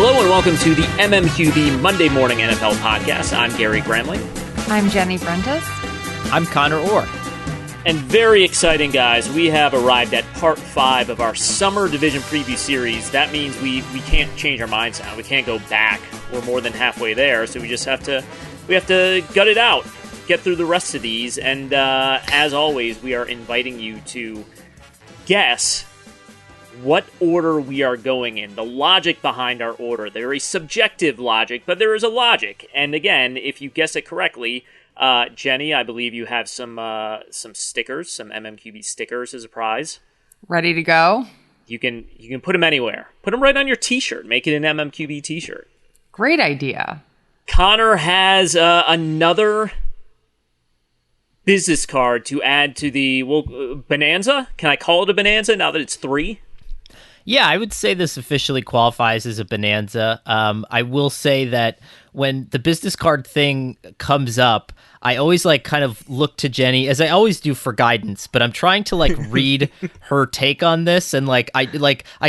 Hello and welcome to the MMQB Monday Morning NFL Podcast. I'm Gary Gramling. I'm Jenny Brentis. I'm Conor Orr. And very exciting, guys. We have arrived at part 5 of our summer division preview series. That means we can't change our minds now. We can't go back. We're more than halfway there, so we have to gut it out, get through the rest of these. And as always, we are inviting you to guess what order we are going in, the logic behind our order. There is subjective logic, but there is a logic. And again, if you guess it correctly, Jenny, I believe you have some stickers, some MMQB stickers as a prize. Ready to go? You can put them anywhere. Put them right on your t-shirt. Make it an MMQB t-shirt. Great idea. Conor has another business card to add to the bonanza. Can I call it a bonanza now that it's 3? Yeah, I would say this officially qualifies as a bonanza. I will say that when the business card thing comes up, I always kind of look to Jenny, as I always do, for guidance, but I'm trying to read her take on this, and I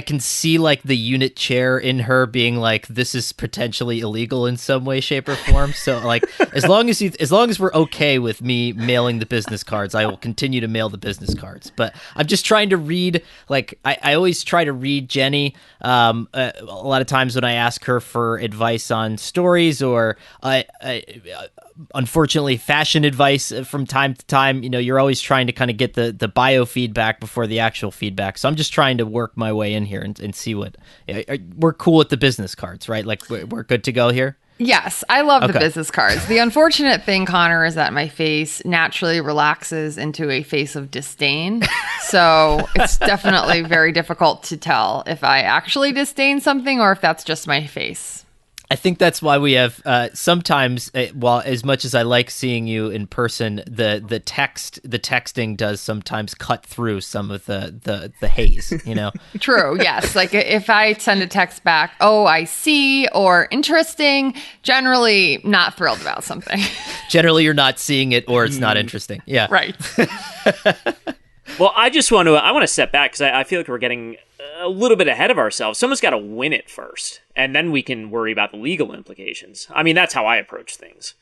can see the unit chair in her being this is potentially illegal in some way, shape, or form. So as long as we're okay with me mailing the business cards, I will continue to mail the business cards. But I'm just trying to read, I always try to read Jenny a lot of times when I ask her for advice on stories or unfortunately fashion advice from time to time. You're always trying to kind of get the biofeedback before the actual feedback. So I'm just trying to work my way in here and see what we're cool with the business cards, right? We're good to go here. Yes, I love the business cards. The unfortunate thing, Conor, is that my face naturally relaxes into a face of disdain. So it's definitely very difficult to tell if I actually disdain something or if that's just my face. I think that's why we have sometimes, while as much as I like seeing you in person, the texting does sometimes cut through some of the haze, True, yes. If I send a text back, oh, I see, or interesting, generally not thrilled about something. Generally, you're not seeing it or it's not interesting. Yeah. Right. Well, I want to step back because I feel like we're getting a little bit ahead of ourselves. Someone's got to win it first, and then we can worry about the legal implications. I mean, that's how I approach things.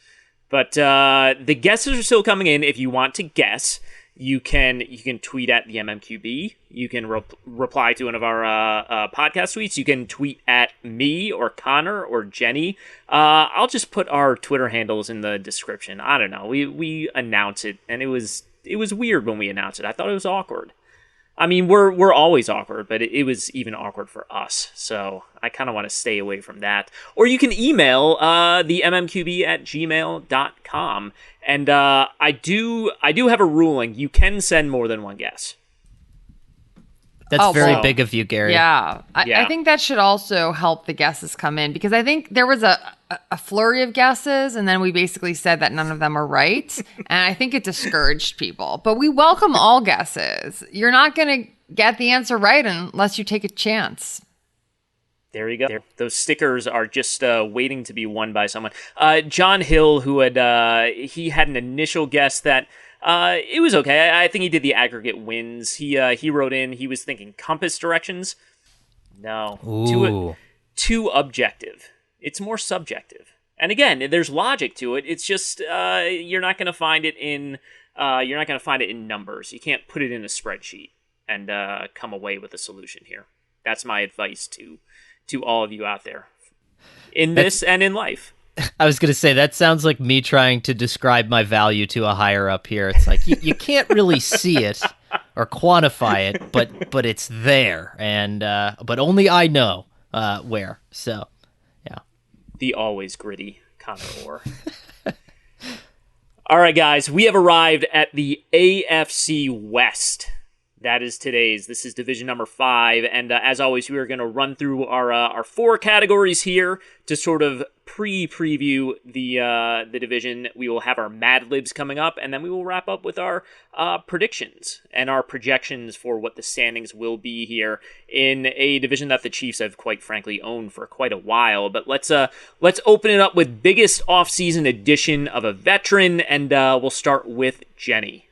But the guesses are still coming in. If you want to guess, you can tweet at the MMQB. You can reply to one of our podcast tweets. You can tweet at me or Conor or Jenny. I'll just put our Twitter handles in the description. I don't know. We announce it, and it was weird when we announced it. I thought it was awkward. I mean, we're always awkward, but it was even awkward for us. So I kind of want to stay away from that. Or you can email the mmqb@gmail.com. And I do have a ruling. You can send more than one guess. That's very big of you, Gary. Yeah. I think that should also help the guesses come in, because I think there was a flurry of guesses, and then we basically said that none of them are right. And I think it discouraged people. But we welcome all guesses. You're not going to get the answer right unless you take a chance. There you go. Those stickers are just waiting to be won by someone. John Hill, who had an initial guess that it was okay. I think he did the aggregate wins. He wrote in, he was thinking compass directions. No. Too objective. It's more subjective. And again, there's logic to it. It's just you're not going to find it in numbers. You can't put it in a spreadsheet and come away with a solution here. That's my advice to all of you out there in this and in life. I was going to say, that sounds like me trying to describe my value to a higher up here. It's like, you can't really see it or quantify it, but it's there. And but only I know where. So, yeah. The always gritty Conor Orr. All right, guys, we have arrived at the AFC West. That is today's. This is division number 5, and as always, we are going to run through our 4 categories here to sort of preview the division. We will have our Mad Libs coming up, and then we will wrap up with our predictions and our projections for what the standings will be here in a division that the Chiefs have, quite frankly, owned for quite a while. But let's open it up with biggest offseason addition of a veteran, and we'll start with Jenny.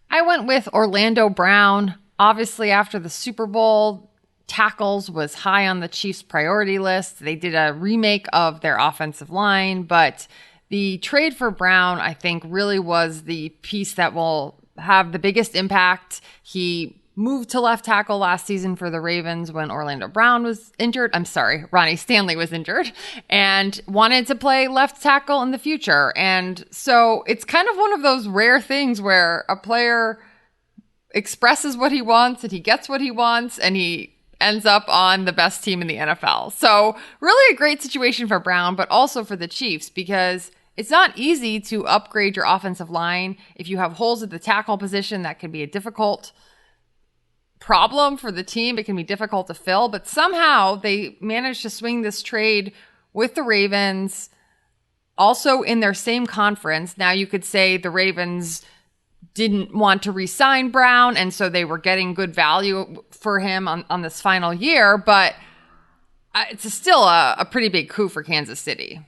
I went with Orlando Brown. Obviously, after the Super Bowl, tackles was high on the Chiefs' priority list. They did a remake of their offensive line, but the trade for Brown, I think, really was the piece that will have the biggest impact. He moved to left tackle last season for the Ravens when Orlando Brown was injured. I'm sorry, Ronnie Stanley was injured and wanted to play left tackle in the future. And so it's kind of one of those rare things where a player expresses what he wants and he gets what he wants and he ends up on the best team in the NFL. So really a great situation for Brown, but also for the Chiefs, because it's not easy to upgrade your offensive line. If you have holes at the tackle position, that can be a difficult problem for the team. It can be difficult to fill, but somehow they managed to swing this trade with the Ravens, also in their same conference. Now you could say the Ravens didn't want to re-sign Brown, and so they were getting good value for him on this final year, but it's still a pretty big coup for Kansas City.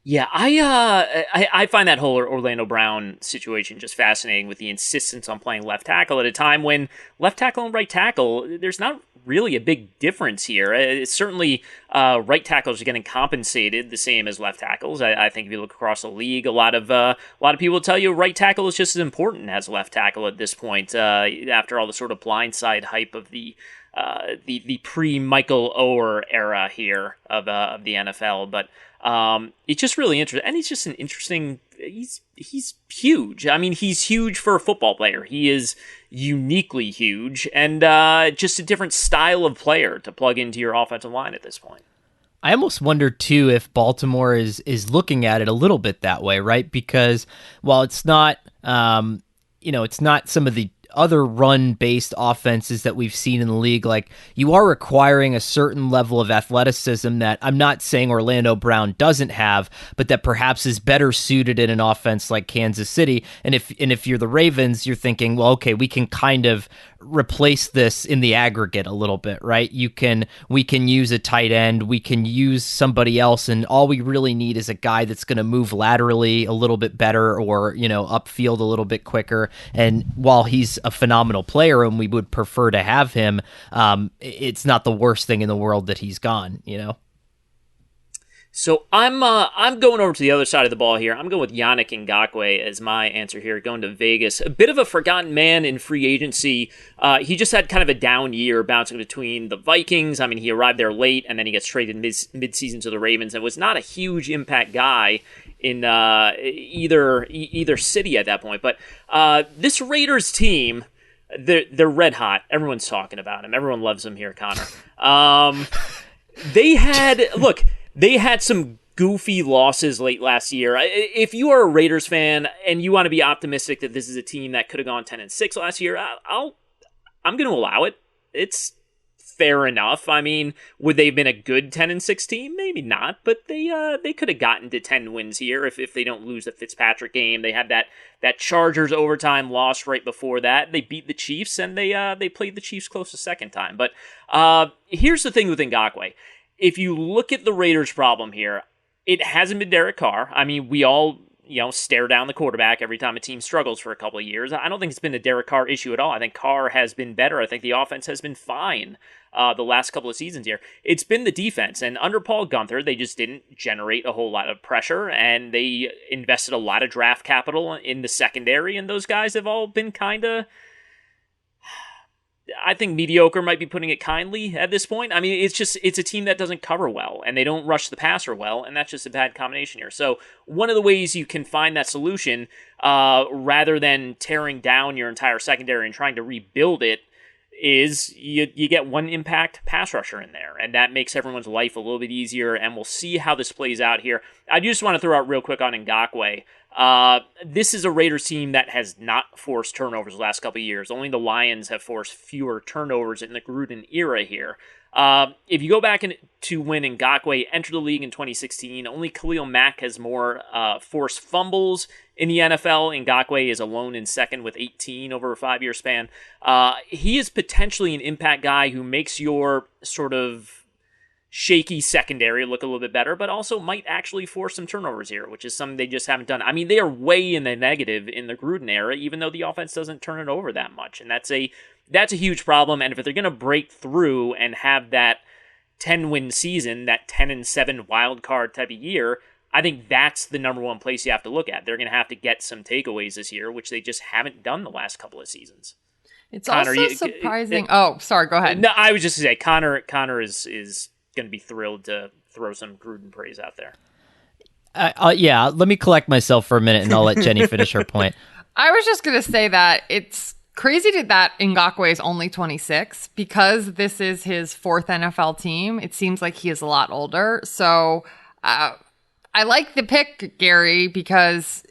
Yeah, I find that whole Orlando Brown situation just fascinating, with the insistence on playing left tackle at a time when left tackle and right tackle, there's not really a big difference here. It's certainly right tackles are getting compensated the same as left tackles. I think if you look across the league, a lot of people tell you right tackle is just as important as left tackle at this point. After all the sort of blindside hype of the pre-Michael Oher era here of the NFL, but it's just really interesting, and he's just an interesting. He's huge. I mean, he's huge for a football player. He is uniquely huge, and just a different style of player to plug into your offensive line at this point. I almost wonder too if Baltimore is looking at it a little bit that way, right? Because while it's not, it's not some of the other run-based offenses that we've seen in the league, like, you are requiring a certain level of athleticism that I'm not saying Orlando Brown doesn't have, but that perhaps is better suited in an offense like Kansas City. And if you're the Ravens, you're thinking, well, okay, we can kind of replace this in the aggregate a little bit, right? We can use a tight end, we can use somebody else, and all we really need is a guy that's going to move laterally a little bit better, or upfield a little bit quicker. And while he's a phenomenal player and we would prefer to have him, it's not the worst thing in the world that he's gone. So I'm going over to the other side of the ball here. I'm going with Yannick Ngakoue as my answer here, going to Vegas. A bit of a forgotten man in free agency. He just had kind of a down year bouncing between the Vikings. I mean, he arrived there late, and then he gets traded mid-season to the Ravens, and was not a huge impact guy in either city at that point. But this Raiders team, they're red hot. Everyone's talking about him. Everyone loves him here, Connor. They had some goofy losses late last year. If you are a Raiders fan and you want to be optimistic that this is a team that could have gone 10-6 last year, I'm going to allow it. It's fair enough. I mean, would they have been a good 10-6 team? Maybe not, but they could have gotten to 10 wins here if they don't lose the Fitzpatrick game. They had that Chargers overtime loss right before that. They beat the Chiefs, and they played the Chiefs close the second time. But here's the thing with Ngakoue. If you look at the Raiders' problem here, it hasn't been Derek Carr. I mean, we all, stare down the quarterback every time a team struggles for a couple of years. I don't think it's been a Derek Carr issue at all. I think Carr has been better. I think the offense has been fine the last couple of seasons here. It's been the defense. And under Paul Guenther, they just didn't generate a whole lot of pressure, and they invested a lot of draft capital in the secondary, and those guys have all been kind of, I think mediocre might be putting it kindly at this point. I mean, it's a team that doesn't cover well, and they don't rush the passer well, and that's just a bad combination here. So one of the ways you can find that solution, rather than tearing down your entire secondary and trying to rebuild it, is you get one impact pass rusher in there, and that makes everyone's life a little bit easier, and we'll see how this plays out here. I just want to throw out real quick on Ngakoue. This is a Raiders team that has not forced turnovers the last couple of years. Only the Lions have forced fewer turnovers in the Gruden era here. If you go back to when Ngakoue entered the league in 2016, only Khalil Mack has more forced fumbles in the NFL. Ngakoue is alone in second with 18 over a 5-year span. He is potentially an impact guy who makes your sort of shaky secondary look a little bit better, but also might actually force some turnovers here, which is something they just haven't done. I mean, they are way in the negative in the Gruden era, even though the offense doesn't turn it over that much. And that's a huge problem. And if they're going to break through and have that 10-win season, that 10-7 wild card type of year, I think that's the number one place you have to look at. They're going to have to get some takeaways this year, which they just haven't done the last couple of seasons. It's Connor, also surprising. Sorry, go ahead. No, I was just going to say, Connor is going to be thrilled to throw some Gruden praise out there. Yeah, let me collect myself for a minute, and I'll let Jenny finish her point. I was just going to say that it's crazy that Ngakoue is only 26 because this is his fourth NFL team. It seems like he is a lot older. So I like the pick, Gary, because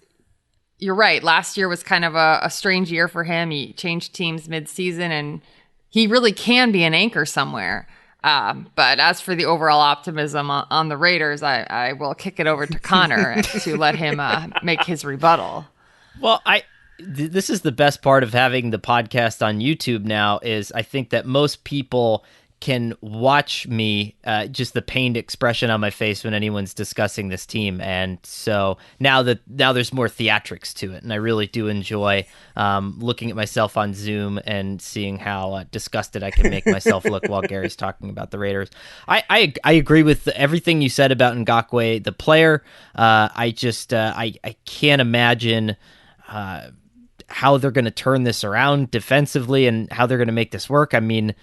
you're right. Last year was kind of a strange year for him. He changed teams mid-season, and he really can be an anchor somewhere. But as for the overall optimism on the Raiders, I will kick it over to Connor to let him make his rebuttal. Well, this is the best part of having the podcast on YouTube now is I think that most people can watch me, just the pained expression on my face when anyone's discussing this team. And so now there's more theatrics to it. And I really do enjoy looking at myself on Zoom and seeing how disgusted I can make myself look while Gary's talking about the Raiders. I agree with everything you said about Ngakoue, the player. I can't imagine how they're going to turn this around defensively and how they're going to make this work. I mean,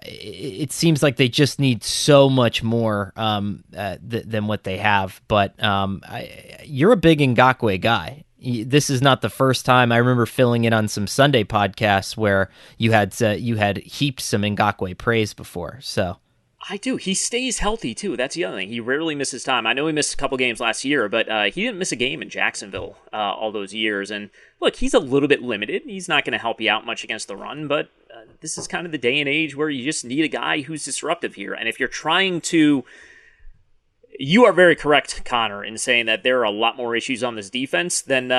it seems like they just need so much more than what they have. But you're a big Ngakoue guy. This is not the first time. I remember filling in on some Sunday podcasts where you had heaped some Ngakoue praise before. So I do. He stays healthy too. That's the other thing. He rarely misses time. I know he missed a couple games last year, but he didn't miss a game in Jacksonville all those years. And look, he's a little bit limited. He's not going to help you out much against the run, but this is kind of the day and age where you just need a guy who's disruptive here. And if you're trying to, you are very correct, Connor, in saying that there are a lot more issues on this defense than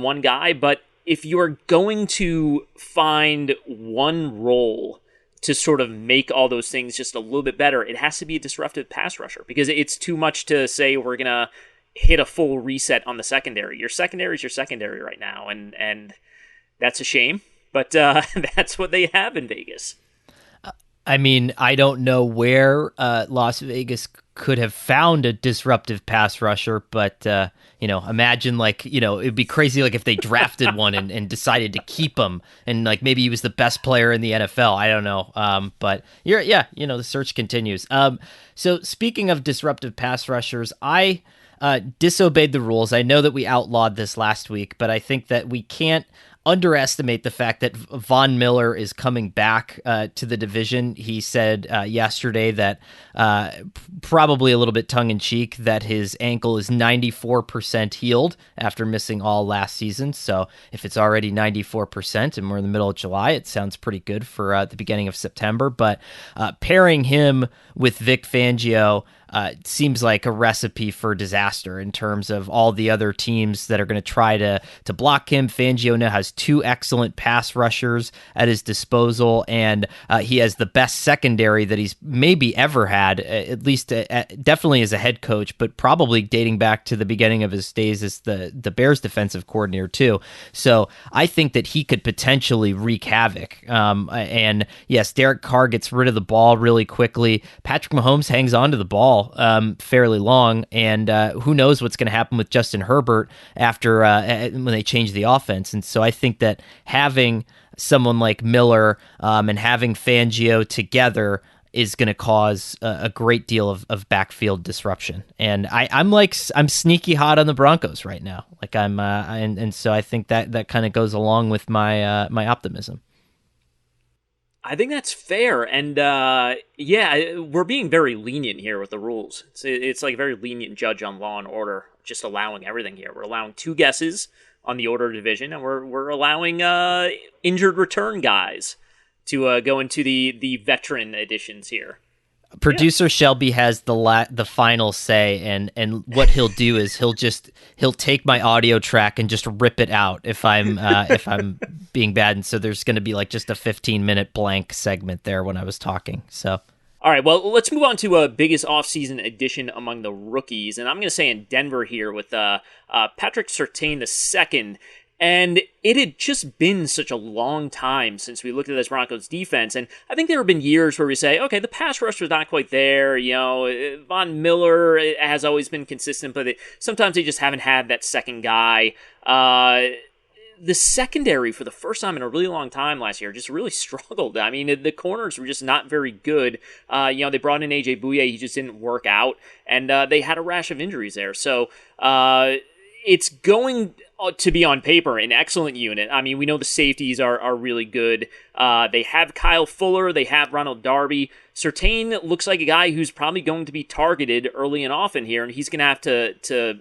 one guy. But if you are going to find one role to sort of make all those things just a little bit better, it has to be a disruptive pass rusher, because it's too much to say we're going to hit a full reset on the secondary. Your secondary is your secondary right now, and that's a shame, but that's what they have in Vegas. I mean, I don't know where Las Vegas could have found a disruptive pass rusher, but imagine it'd be crazy like if they drafted one and decided to keep him, and like maybe he was the best player in the NFL. I don't know, but the search continues. So speaking of disruptive pass rushers, I disobeyed the rules. I know that we outlawed this last week, but I think that we can't underestimate the fact that Von Miller is coming back to the division. He said yesterday that probably a little bit tongue-in-cheek that his ankle is 94% healed after missing all last season. So if it's already 94% and we're in the middle of July, it sounds pretty good for the beginning of September. But pairing him with Vic Fangio seems like a recipe for disaster in terms of all the other teams that are going to try to block him. Fangio now has two excellent pass rushers at his disposal, and he has the best secondary that he's maybe ever had, at least definitely as a head coach, but probably dating back to the beginning of his days as the Bears defensive coordinator too. So I think that he could potentially wreak havoc. And yes, Derek Carr gets rid of the ball really quickly. Patrick Mahomes hangs on to the ball fairly long, and who knows what's going to happen with Justin Herbert after when they change the offense. And so I think that having someone like Miller and having Fangio together is going to cause a great deal of backfield disruption. And I'm sneaky hot on the Broncos right now. Like and so I think that kind of goes along with my my optimism. I think that's fair, and we're being very lenient here with the rules. It's like a very lenient judge on Law and Order, just allowing everything here. We're allowing two guesses on the order division, and we're allowing injured return guys to go into the veteran editions here. Producer Shelby has the final say, and what he'll do is he'll take my audio track and just rip it out if I'm being bad, and so there's going to be like just a 15-minute blank segment there when I was talking. So All right, well, let's move on to a biggest offseason addition among the rookies, and I'm going to say in Denver here with Patrick Surtain II. And it had just been such a long time since we looked at this Broncos defense, and I think there have been years where we say, okay, the pass rush was not quite there, Von Miller has always been consistent, but sometimes they just haven't had that second guy. The secondary, for the first time in a really long time last year, just really struggled. I mean, the corners were just not very good. They brought in A.J. Bouye, he just didn't work out, and they had a rash of injuries there. So it's going to be on paper an excellent unit. I mean, we know the safeties are really good. They have Kyle Fuller, they have Ronald Darby. Surtain looks like a guy who's probably going to be targeted early and often here, and he's going to have to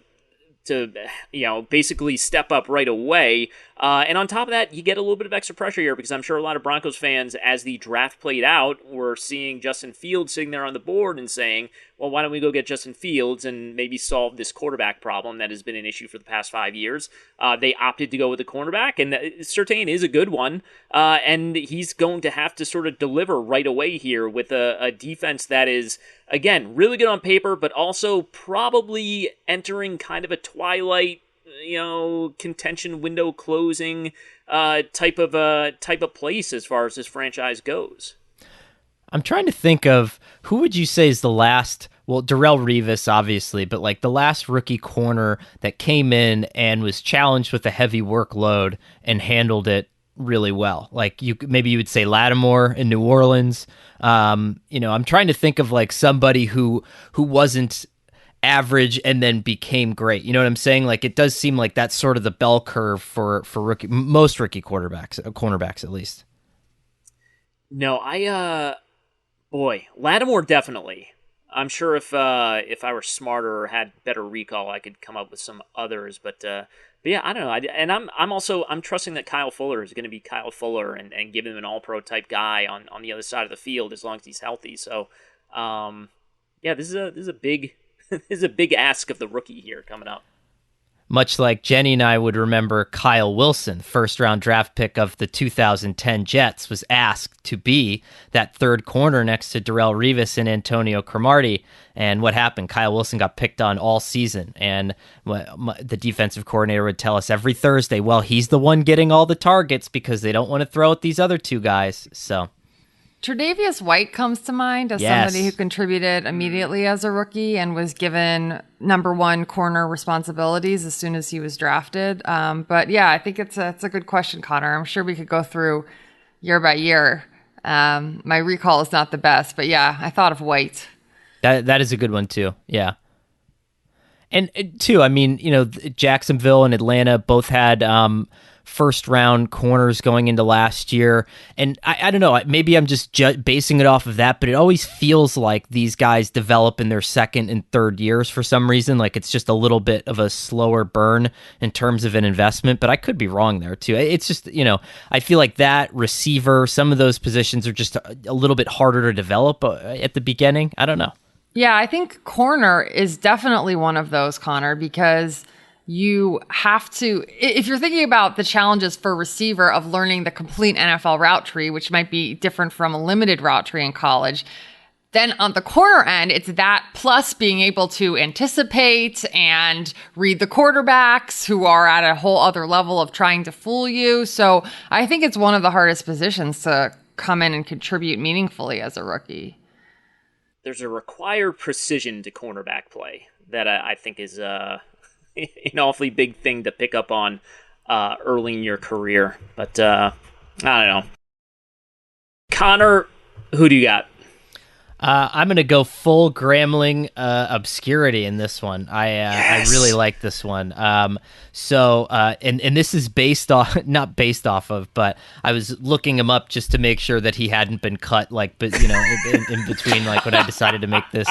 basically step up right away. And on top of that, you get a little bit of extra pressure here because I'm sure a lot of Broncos fans, as the draft played out, were seeing Justin Fields sitting there on the board and saying, well, why don't we go get Justin Fields and maybe solve this quarterback problem that has been an issue for the past 5 years. They opted to go with the cornerback, and Surtain is a good one, and he's going to have to sort of deliver right away here with a defense that is, again, really good on paper, but also probably entering kind of a twilight, contention window closing type of place as far as this franchise goes. I'm trying to think of who would you say is the last, well, Darrelle Revis, obviously, but like the last rookie corner that came in and was challenged with a heavy workload and handled it really well. Like maybe you would say Lattimore in New Orleans. I'm trying to think of like somebody who wasn't average and then became great. You know what I'm saying? Like it does seem like that's sort of the bell curve for most rookie cornerbacks at least. No, Lattimore definitely. I'm sure if I were smarter or had better recall, I could come up with some others. But yeah, I don't know. I'm trusting that Kyle Fuller is going to be Kyle Fuller and give him an All-Pro type guy on the other side of the field as long as he's healthy. So this is a big this is a big ask of the rookie here coming up. Much like Jenny and I would remember Kyle Wilson, first-round draft pick of the 2010 Jets, was asked to be that third corner next to Darrelle Revis and Antonio Cromartie. And what happened? Kyle Wilson got picked on all season. And the defensive coordinator would tell us every Thursday, well, he's the one getting all the targets because they don't want to throw at these other two guys. So Tre'Davious White comes to mind as somebody who contributed immediately as a rookie and was given number one corner responsibilities as soon as he was drafted. But yeah, I think it's a good question, Connor. I'm sure we could go through year by year. My recall is not the best, but yeah, I thought of White. That is a good one too. Yeah. And too, I mean, Jacksonville and Atlanta both had first round corners going into last year. And I don't know, maybe I'm just basing it off of that, but it always feels like these guys develop in their second and third years for some reason. Like it's just a little bit of a slower burn in terms of an investment, but I could be wrong there too. It's just, I feel like that receiver, some of those positions are just a little bit harder to develop at the beginning. I don't know. Yeah, I think corner is definitely one of those, Connor, because you have to, if you're thinking about the challenges for a receiver of learning the complete NFL route tree, which might be different from a limited route tree in college, then on the corner end, it's that plus being able to anticipate and read the quarterbacks who are at a whole other level of trying to fool you. So I think it's one of the hardest positions to come in and contribute meaningfully as a rookie. There's a required precision to cornerback play that I think is an awfully big thing to pick up on early in your career. But I don't know. Connor, who do you got? I'm going to go full Grambling obscurity in this one. I really like this one. And this is not based off of, but I was looking him up just to make sure that he hadn't been cut, in between, like when I decided to make this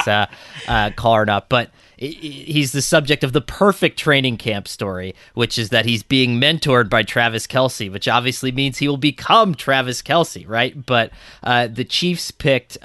call or not. But he's the subject of the perfect training camp story, which is that he's being mentored by Travis Kelce, which obviously means he will become Travis Kelce, right? But the Chiefs picked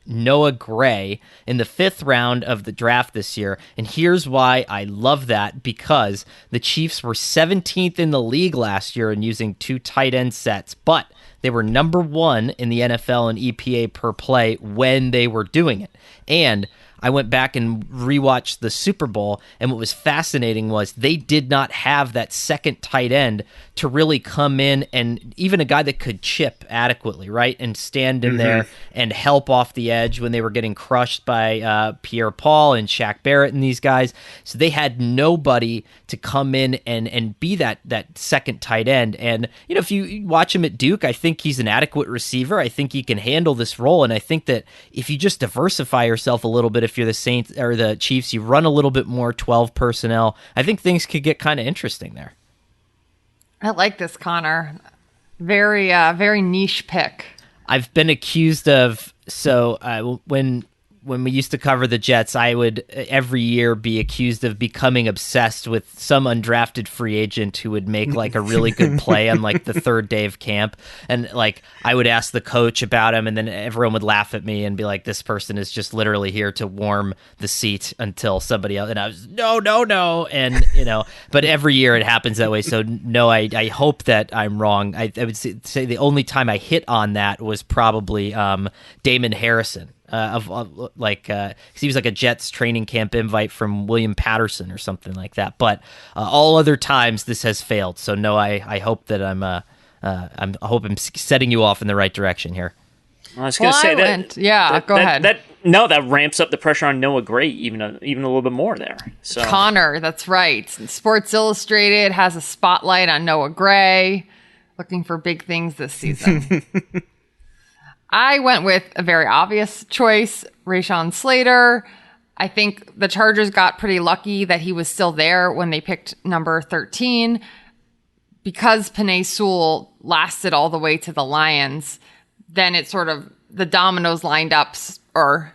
Noah Gray in the 5th round of the draft this year, and here's why I love that, because the Chiefs were 17th in the league last year in using 2 tight end sets, but they were number 1 in the NFL in EPA per play when they were doing it. And I went back and rewatched the Super Bowl, and what was fascinating was they did not have that second tight end to really come in, and even a guy that could chip adequately, right, and stand in there and help off the edge when they were getting crushed by Pierre-Paul and Shaq Barrett and these guys. So they had nobody to come in and be that second tight end. And, you know, if you watch him at Duke, I think he's an adequate receiver. I think he can handle this role, and I think that if you just diversify yourself a little bit, if you're the Saints or the Chiefs, you run a little bit more 12 personnel, I think things could get kind of interesting there. I like this, Connor. Very niche pick. I've been accused of, when we used to cover the Jets, I would every year be accused of becoming obsessed with some undrafted free agent who would make like a really good play on like the 3rd day of camp. And like I would ask the coach about him, and then everyone would laugh at me and be like, this person is just literally here to warm the seat until somebody else. And I was, no. And, you know, but every year it happens that way. So no, I hope that I'm wrong. I would say the only time I hit on that was probably Damon Harrison. Because he was like a Jets training camp invite from William Patterson or something like that. But all other times this has failed. So no, I hope that I hope I'm setting you off in the right direction here. I was going to say go ahead. That ramps up the pressure on Noah Gray even a little bit more there. So Connor, that's right. Sports Illustrated has a spotlight on Noah Gray, looking for big things this season. I went with a very obvious choice, Rashawn Slater. I think the Chargers got pretty lucky that he was still there when they picked number 13. Because Penei Sewell lasted all the way to the Lions, then it sort of, the dominoes lined up. I'm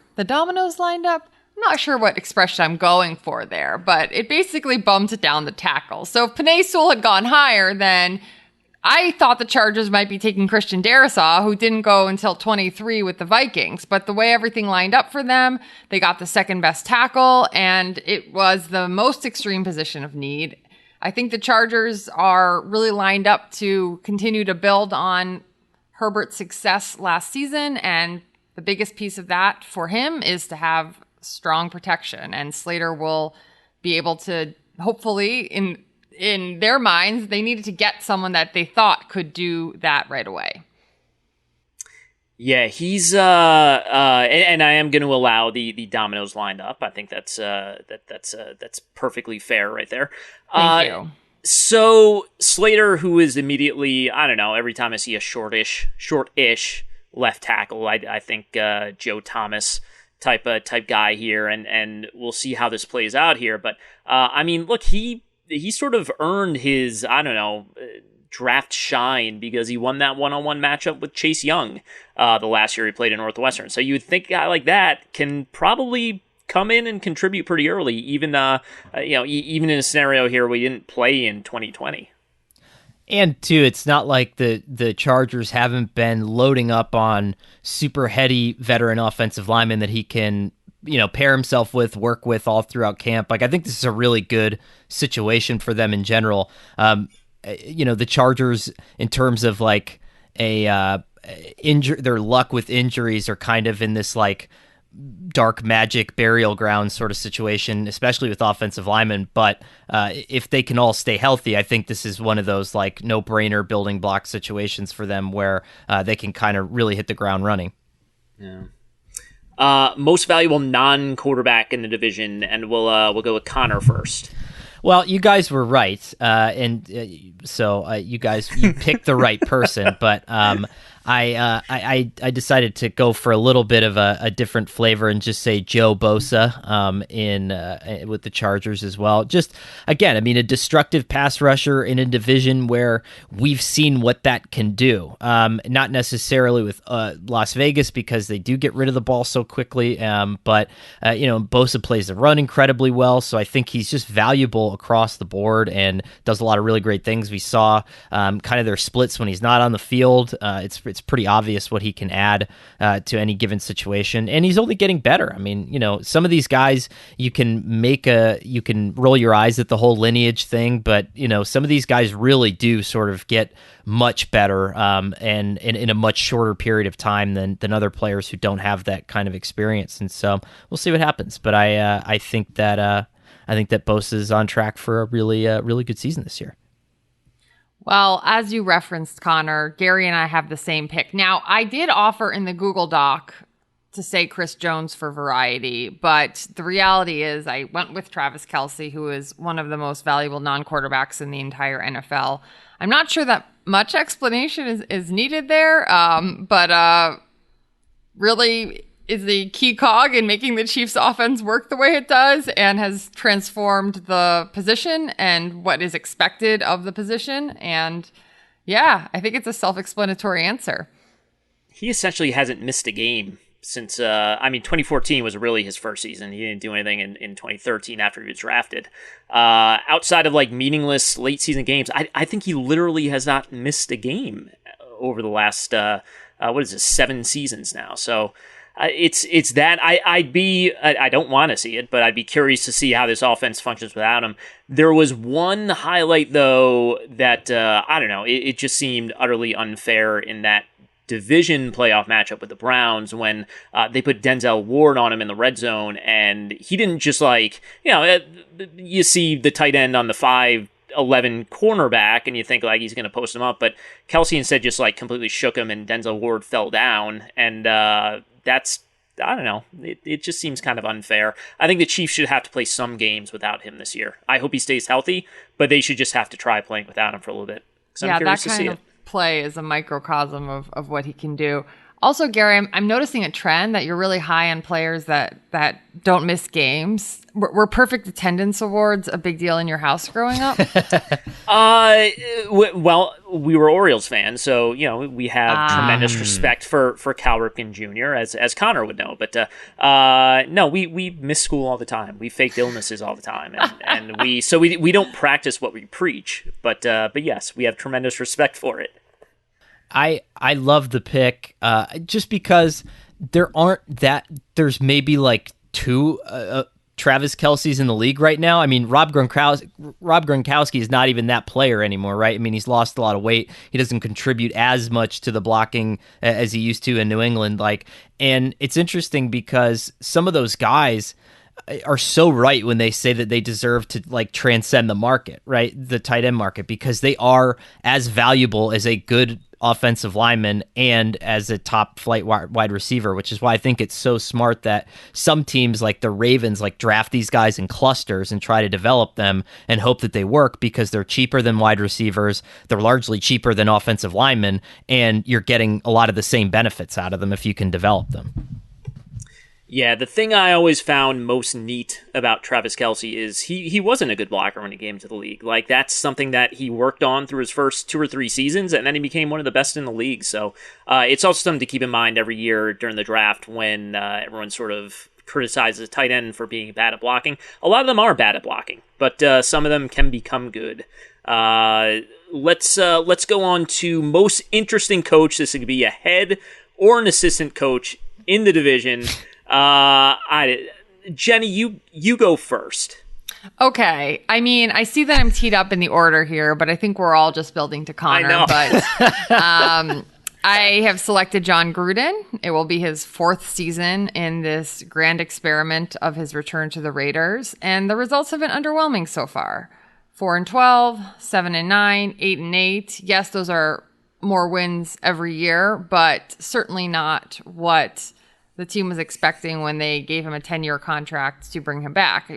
not sure what expression I'm going for there, but it basically bumped down the tackle. So if Penei Sewell had gone higher, then I thought the Chargers might be taking Christian Darrisaw, who didn't go until 23 with the Vikings. But the way everything lined up for them, they got the second best tackle, and it was the most extreme position of need. I think the Chargers are really lined up to continue to build on Herbert's success last season, and the biggest piece of that for him is to have strong protection. And Slater will be able to, hopefully, in their minds, they needed to get someone that they thought could do that right away. Yeah, he's and I am going to allow the dominoes lined up. I think that's perfectly fair right there. Thank you. So Slater, who is immediately, I don't know, every time I see a short-ish left tackle, I think Joe Thomas type guy here, and we'll see how this plays out here. But I mean, look, he sort of earned his, I don't know, draft shine because he won that one-on-one matchup with Chase Young the last year he played at Northwestern. So you would think a guy like that can probably come in and contribute pretty early, even even in a scenario here where he didn't play in 2020. And too, it's not like the Chargers haven't been loading up on super heady veteran offensive linemen that he can, pair himself with, work with all throughout camp. Like, I think this is a really good situation for them in general. The Chargers, in terms of like their luck with injuries, are kind of in this like dark magic burial ground sort of situation, especially with offensive linemen. But if they can all stay healthy, I think this is one of those like no-brainer building block situations for them where they can kind of really hit the ground running. Yeah. Most valuable non-quarterback in the division, and we'll go with Connor first. Well, you guys were right, so you picked the right person. But I decided to go for a little bit of a different flavor and just say Joe Bosa with the Chargers as well. Just again, I mean, a destructive pass rusher in a division where we've seen what that can do. Not necessarily with Las Vegas because they do get rid of the ball so quickly, but Bosa plays the run incredibly well, so I think he's just valuable across the board and does a lot of really great things. We saw kind of their splits when he's not on the field. It's pretty obvious what he can add to any given situation, and he's only getting better. I mean, some of these guys you can roll your eyes at the whole lineage thing, but some of these guys really do sort of get much better and in a much shorter period of time than other players who don't have that kind of experience. And so we'll see what happens. But I think that Bosa is on track for a really good season this year. Well, as you referenced, Connor, Gary and I have the same pick. Now, I did offer in the Google Doc to say Chris Jones for variety, but the reality is I went with Travis Kelce, who is one of the most valuable non-quarterbacks in the entire NFL. I'm not sure that much explanation is needed there, but really is the key cog in making the Chiefs offense work the way it does and has transformed the position and what is expected of the position. And yeah, I think it's a self-explanatory answer. He essentially hasn't missed a game since, 2014 was really his first season. He didn't do anything in 2013 after he was drafted. Outside of meaningless late season games, I think he literally has not missed a game over the last, 7 seasons now. So, it's that I don't want to see it, but I'd be curious to see how this offense functions without him. There was one highlight though that I don't know. It just seemed utterly unfair in that division playoff matchup with the Browns when they put Denzel Ward on him in the red zone, and he didn't just you see the tight end on the 5'11" cornerback and you think he's going to post him up, but Kelce instead just completely shook him and Denzel Ward fell down, and that's, I don't know, it just seems kind of unfair. I think the Chiefs should have to play some games without him this year. I hope he stays healthy, but they should just have to try playing without him for a little bit. Yeah, that kind of play is a microcosm of what he can do. Also, Gary, I'm noticing a trend that you're really high on players that don't miss games. Were perfect attendance awards a big deal in your house growing up? Well, we were Orioles fans, so we have tremendous respect for Cal Ripken Jr. as Connor would know. But no, we miss school all the time. We faked illnesses all the time, and we don't practice what we preach. But yes, we have tremendous respect for it. I love the pick just because there's maybe two Travis Kelce's in the league right now. I mean, Rob Gronkowski is not even that player anymore, right? I mean, he's lost a lot of weight. He doesn't contribute as much to the blocking as he used to in New England. And it's interesting because some of those guys are so right when they say that they deserve to transcend the market, right? The tight end market, because they are as valuable as a good offensive lineman and as a top flight wide receiver, which is why I think it's so smart that some teams like the Ravens draft these guys in clusters and try to develop them and hope that they work, because they're cheaper than wide receivers, they're largely cheaper than offensive linemen, and you're getting a lot of the same benefits out of them if you can develop them. Yeah, the thing I always found most neat about Travis Kelce is he wasn't a good blocker when he came to the league. That's something that he worked on through his first 2 or 3 seasons, and then he became one of the best in the league. So it's also something to keep in mind every year during the draft when everyone sort of criticizes tight end for being bad at blocking. A lot of them are bad at blocking, but some of them can become good. Let's go on to most interesting coach. This could be a head or an assistant coach in the division. Jenny, you go first. Okay. I mean, I see that I'm teed up in the order here, but I think we're all just building to Connor. I know. But I have selected Jon Gruden. It will be his 4th season in this grand experiment of his return to the Raiders, and the results have been underwhelming so far. 4-12, 7-9, 8-8. Yes, those are more wins every year, but certainly not what the team was expecting when they gave him a 10-year contract to bring him back.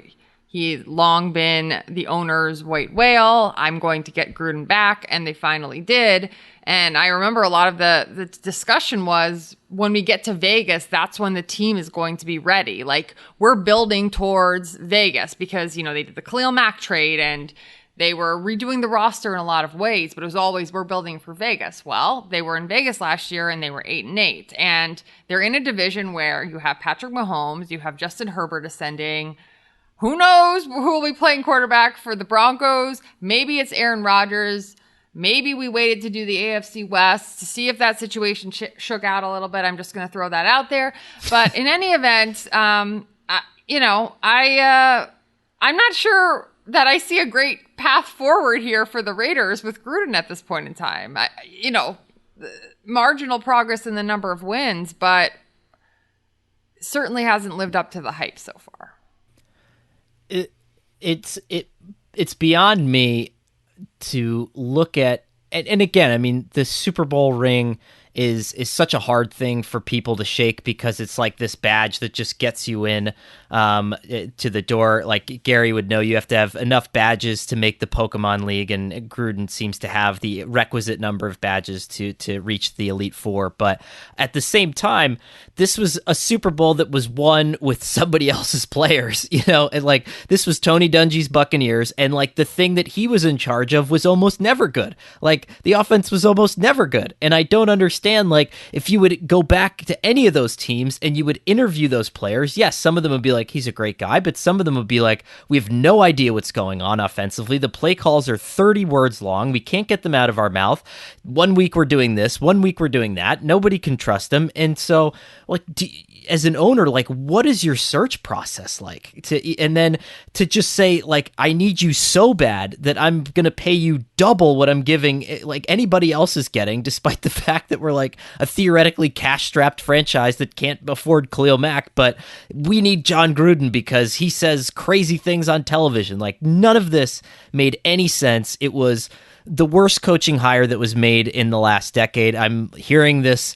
He's long been the owner's white whale. I'm going to get Gruden back. And they finally did. And I remember a lot of the discussion was when we get to Vegas, that's when the team is going to be ready. Like, we're building towards Vegas because, they did the Khalil Mack trade and they were redoing the roster in a lot of ways, but it was always, we're building for Vegas. Well, they were in Vegas last year and they were 8-8. And they're in a division where you have Patrick Mahomes, you have Justin Herbert ascending. Who knows who will be playing quarterback for the Broncos? Maybe it's Aaron Rodgers. Maybe we waited to do the AFC West to see if that situation shook out a little bit. I'm just going to throw that out there. But in any event, I'm not sure that I see a great path forward here for the Raiders with Gruden at this point in time. Marginal progress in the number of wins, but certainly hasn't lived up to the hype so far. It's beyond me to look at, and again, I mean, the Super Bowl ring is such a hard thing for people to shake because it's like this badge that just gets you in to the door. Like Gary would know, you have to have enough badges to make the Pokemon League, and Gruden seems to have the requisite number of badges to reach the Elite Four. But at the same time, this was a Super Bowl that was won with somebody else's players, and like this was Tony Dungy's Buccaneers, and like the thing that he was in charge of was almost never good. Like the offense was almost never good, and I don't understand. Like, if you would go back to any of those teams and you would interview those players, yes, some of them would be like, he's a great guy, but some of them would be like, we have no idea what's going on offensively. The play calls are 30 words long. We can't get them out of our mouth. 1 week we're doing this, 1 week we're doing that. Nobody can trust them. And so, like, as an owner, like, what is your search process like? And then to just say, like, I need you so bad that I'm going to pay you double what I'm giving, like, anybody else is getting, despite the fact that we're like a theoretically cash-strapped franchise that can't afford Khalil Mack, but we need Jon Gruden because he says crazy things on television. Like, none of this made any sense. It was the worst coaching hire that was made in the last decade. I'm hearing this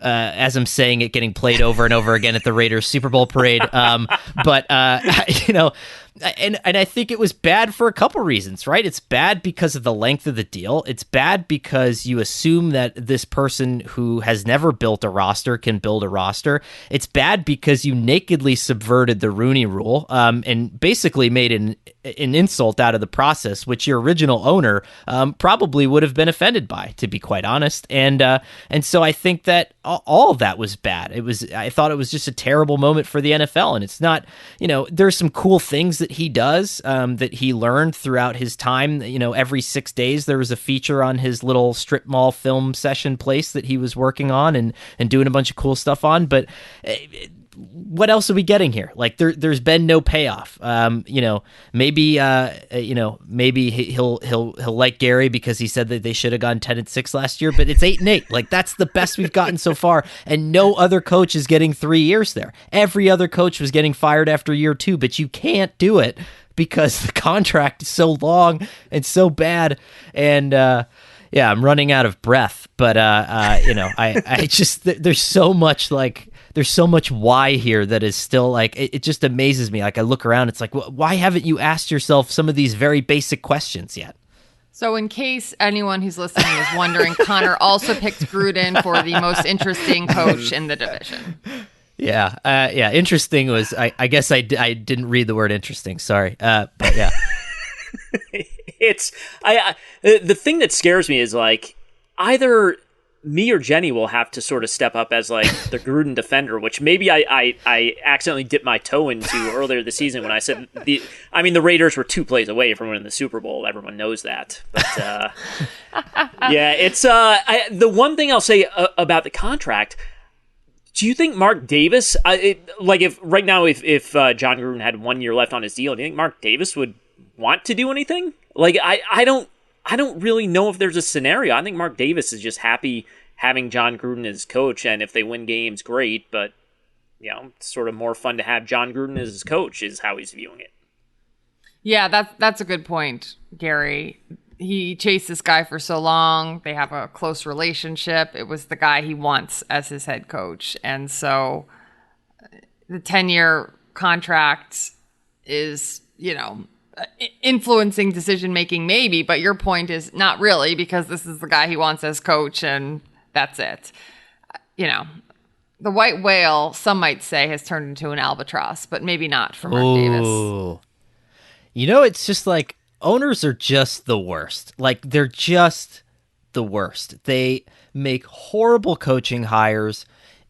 as I'm saying it, getting played over and over again at the Raiders Super Bowl parade. But I think it was bad for a couple reasons, right? It's bad because of the length of the deal. It's bad because you assume that this person who has never built a roster can build a roster. It's bad because you nakedly subverted the Rooney Rule and basically made an insult out of the process, which your original owner probably would have been offended by, to be quite honest. And so I think that all of that was bad. I thought it was just a terrible moment for the NFL, and it's not, there's some cool things that he does that he learned throughout his time. Every 6 days there was a feature on his little strip mall film session place that he was working on and doing a bunch of cool stuff on. But what else are we getting here? Like there's been no payoff. Maybe he'll like Gary because he said that they should have gone 10-6 last year, but it's 8-8. Like that's the best we've gotten so far, and no other coach is getting 3 years there. Every other coach was getting fired after year 2, but you can't do it because the contract is so long and so bad. And yeah, I'm running out of breath, but I just there's so much there's so much why here that is still like, it just amazes me. Like I look around, it's like, why haven't you asked yourself some of these very basic questions yet? So in case anyone who's listening is wondering, Conor also picked Gruden for the most interesting coach in the division. Yeah. Interesting was, I guess I didn't read the word interesting. Sorry. But yeah. The thing that scares me is like either me or Jenny will have to sort of step up as like the Gruden defender, which maybe I accidentally dipped my toe into earlier this season when I said the Raiders were 2 plays away from winning the Super Bowl. Everyone knows that, but yeah, it's the one thing I'll say about the contract. Do you think Mark Davis, if Jon Gruden had 1 year left on his deal, do you think Mark Davis would want to do anything? Like I don't really know if there's a scenario. I think Mark Davis is just happy having Jon Gruden as coach, and if they win games, great. But it's sort of more fun to have Jon Gruden as his coach, is how he's viewing it. Yeah, that's a good point, Gary. He chased this guy for so long. They have a close relationship. It was the guy he wants as his head coach, and so the 10-year contract is influencing decision making, maybe, but your point is not really, because this is the guy he wants as coach and that's it. The white whale, some might say, has turned into an albatross, but maybe not for Mark Davis. It's just like owners are just the worst. Like, they're just the worst. They make horrible coaching hires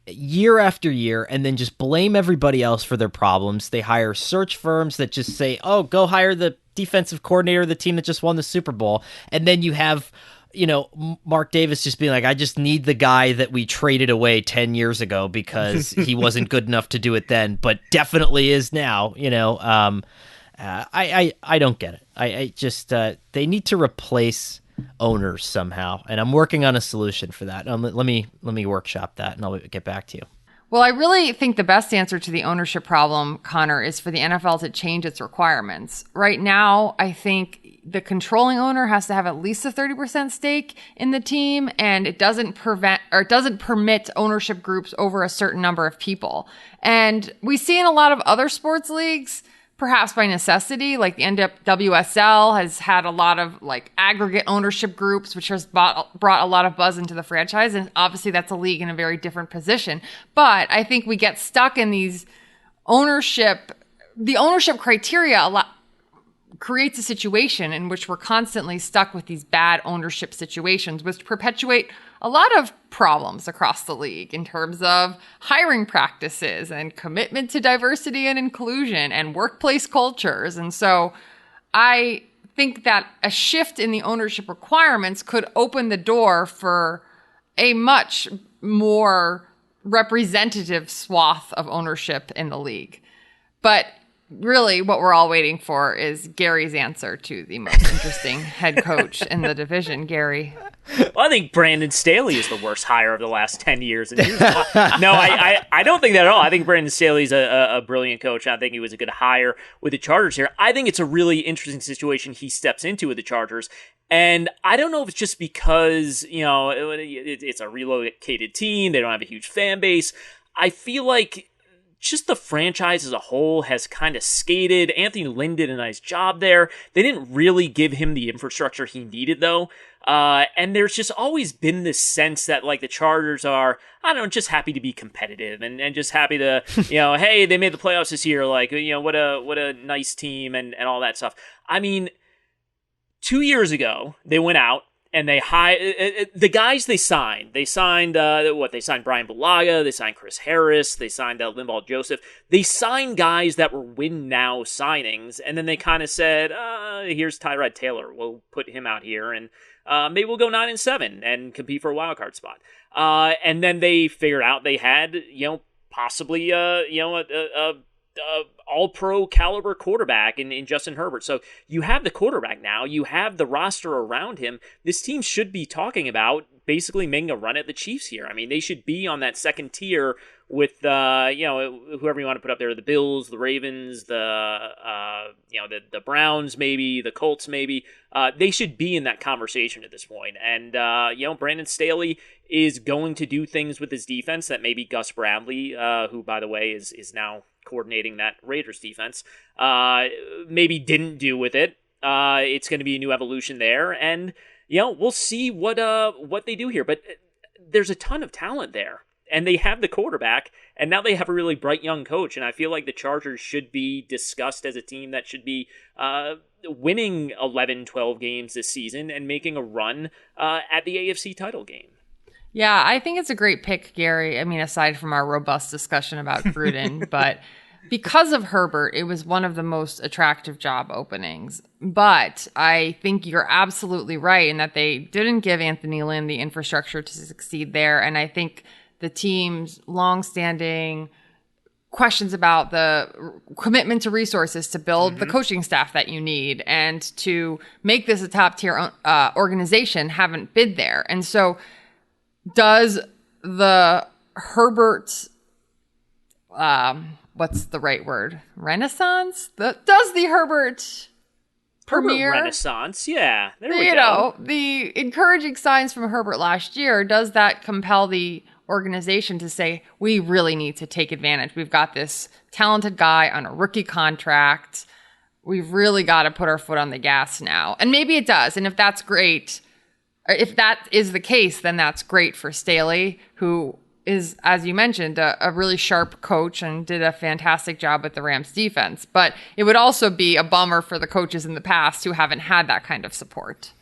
year after year and then just blame everybody else for their problems. They hire search firms that just say, oh, go hire the defensive coordinator of the team that just won the Super Bowl. And then you have, Mark Davis just being like, I just need the guy that we traded away 10 years ago because he wasn't good enough to do it then, but definitely is now. I don't get it. I just they need to replace owners somehow, and I'm working on a solution for that. Let me workshop that, and I'll get back to you. Well, I really think the best answer to the ownership problem, Connor, is for the NFL to change its requirements. Right now, I think the controlling owner has to have at least a 30% stake in the team, and it doesn't permit ownership groups over a certain number of people. And we see in a lot of other sports leagues, perhaps by necessity, like the NWSL has had a lot of like aggregate ownership groups, which has brought a lot of buzz into the franchise. And obviously that's a league in a very different position. But I think we get stuck in the ownership criteria creates a situation in which we're constantly stuck with these bad ownership situations, which perpetuate a lot of problems across the league in terms of hiring practices and commitment to diversity and inclusion and workplace cultures. And so I think that a shift in the ownership requirements could open the door for a much more representative swath of ownership in the league. But really, what we're all waiting for is Gary's answer to the most interesting head coach in the division. Gary. Well, I think Brandon Staley is the worst hire of the last 10 years. And no, I don't think that at all. I think Brandon Staley's a brilliant coach. I think he was a good hire with the Chargers here. I think it's a really interesting situation he steps into with the Chargers. And I don't know if it's just because, it's a relocated team. They don't have a huge fan base. I feel like just the franchise as a whole has kind of skated. Anthony Lynn did a nice job there. They didn't really give him the infrastructure he needed, though. And there's just always been this sense that, like, the Chargers are, I don't know, just happy to be competitive and just happy to, hey, they made the playoffs this year. Like, what a nice team and all that stuff. I mean, 2 years ago, they went out and they the guys they signed. They signed, They signed Brian Bulaga. They signed Chris Harris. They signed Linval Joseph. They signed guys that were win-now signings. And then they kind of said, here's Tyrod Taylor. We'll put him out here and maybe we'll go 9-7 and compete for a wild card spot. And then they figured out they had, possibly, a all-pro caliber quarterback in Justin Herbert. So you have the quarterback now. You have the roster around him. This team should be talking about basically making a run at the Chiefs here. I mean, they should be on that second tier with, whoever you want to put up there, the Bills, the Ravens, the Browns, maybe, the Colts, maybe. They should be in that conversation at this point. And, Brandon Staley is going to do things with his defense that maybe Gus Bradley, who, by the way, is now coordinating that Raiders defense, maybe didn't do with it. It's going to be a new evolution there, and we'll see what they do here. But there's a ton of talent there, and they have the quarterback, and now they have a really bright young coach. And I feel like the Chargers should be discussed as a team that should be winning 11, 12 games this season and making a run at the AFC title game. Yeah, I think it's a great pick, Gary. I mean, aside from our robust discussion about Gruden, but because of Herbert, it was one of the most attractive job openings. But I think you're absolutely right in that they didn't give Anthony Lynn the infrastructure to succeed there. And I think the team's longstanding questions about the commitment to resources to build the coaching staff that you need and to make this a top tier organization haven't been there. And so does the Herbert, what's the right word? Renaissance? Does the Herbert premiere? Renaissance, yeah. There we go. The encouraging signs from Herbert last year, does that compel the organization to say, we really need to take advantage? We've got this talented guy on a rookie contract. we've really got to put our foot on the gas now. And maybe it does. And if that's great, or if that is the case, then that's great for Staley, who is, as you mentioned, a really sharp coach and did a fantastic job with the Rams defense. But it would also be a bummer for the coaches in the past who haven't had that kind of support.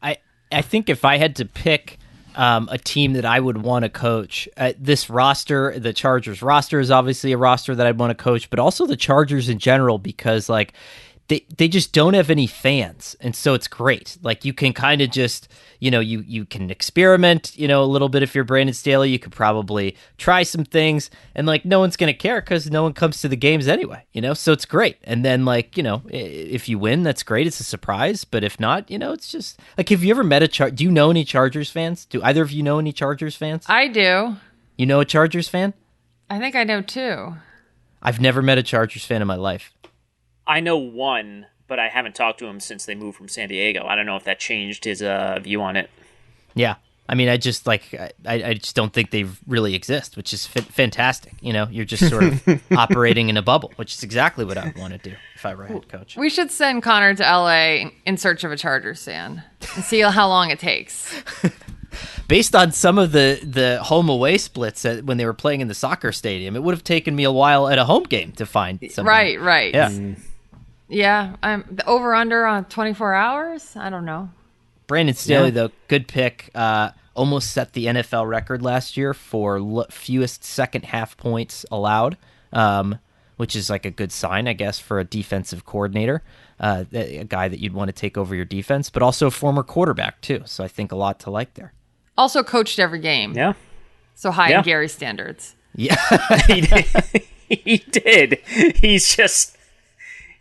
I think if I had to pick a team that I would want to coach, this roster, the Chargers roster is obviously a roster that I'd want to coach, but also the Chargers in general, because like they just don't have any fans. And so it's great. Like you can kind of just, you can experiment, a little bit. If you're Brandon Staley, you could probably try some things, and like no one's going to care because no one comes to the games anyway, so it's great. And then like, if you win, that's great. It's a surprise. But if not, it's just like, have you ever met do you know any Chargers fans? Do either of you know any Chargers fans? I do. You know a Chargers fan? I think I know two. I've never met a Chargers fan in my life. I know one, but I haven't talked to him since they moved from San Diego. I don't know if that changed his view on it. Yeah. I mean, I just don't think they really exist, which is fantastic. You're just sort of operating in a bubble, which is exactly what I would want to do if I were a head coach. We should send Conor to LA in search of a Chargers fan and see how long it takes. Based on some of the home away splits when they were playing in the soccer stadium, it would have taken me a while at a home game to find something. Right. Yeah. Yeah, the over-under on 24 hours? I don't know. Brandon Staley, though, good pick. Almost set the NFL record last year for fewest second-half points allowed, which is like a good sign, I guess, for a defensive coordinator, a guy that you'd want to take over your defense, but also a former quarterback, too. So I think a lot to like there. Also coached every game. Yeah. So high in Gary standards. Yeah. He did.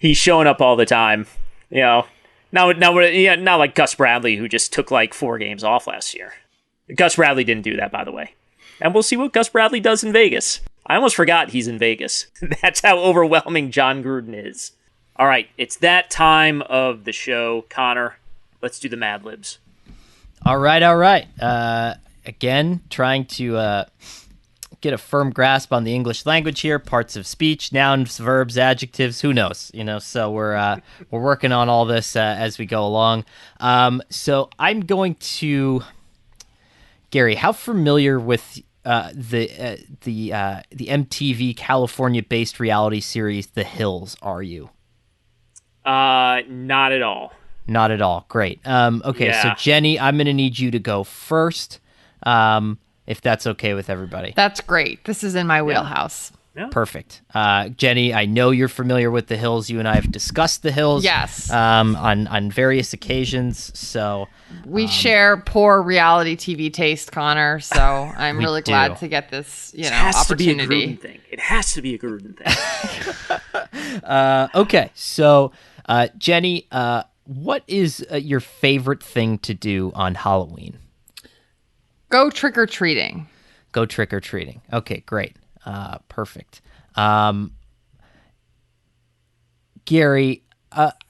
He's showing up all the time, Now not like Gus Bradley, who just took like 4 games off last year. Gus Bradley didn't do that, by the way. And we'll see what Gus Bradley does in Vegas. I almost forgot he's in Vegas. That's how overwhelming Jon Gruden is. All right, it's that time of the show. Connor, let's do the Mad Libs. All right. Again, trying to get a firm grasp on the English language here. Parts of speech, nouns, verbs, adjectives. Who knows? So we're working on all this as we go along. So I'm going to, Gary. How familiar with the MTV California-based reality series The Hills are you? Not at all. Not at all. Great. Okay, Yeah. So Jenny, I'm going to need you to go first. If that's okay with everybody. That's great. This is in my wheelhouse. Yeah. Perfect. Jenny, I know you're familiar with The Hills. You and I have discussed The Hills. Yes. On various occasions. So we share poor reality TV taste, Connor. So I'm really glad to get this, It has opportunity. to be a Gruden thing. It has to be a Gruden thing. Okay. So, Jenny, what is your favorite thing to do on Halloween? Go trick-or-treating. Go trick-or-treating. Okay, great. Perfect. Gary,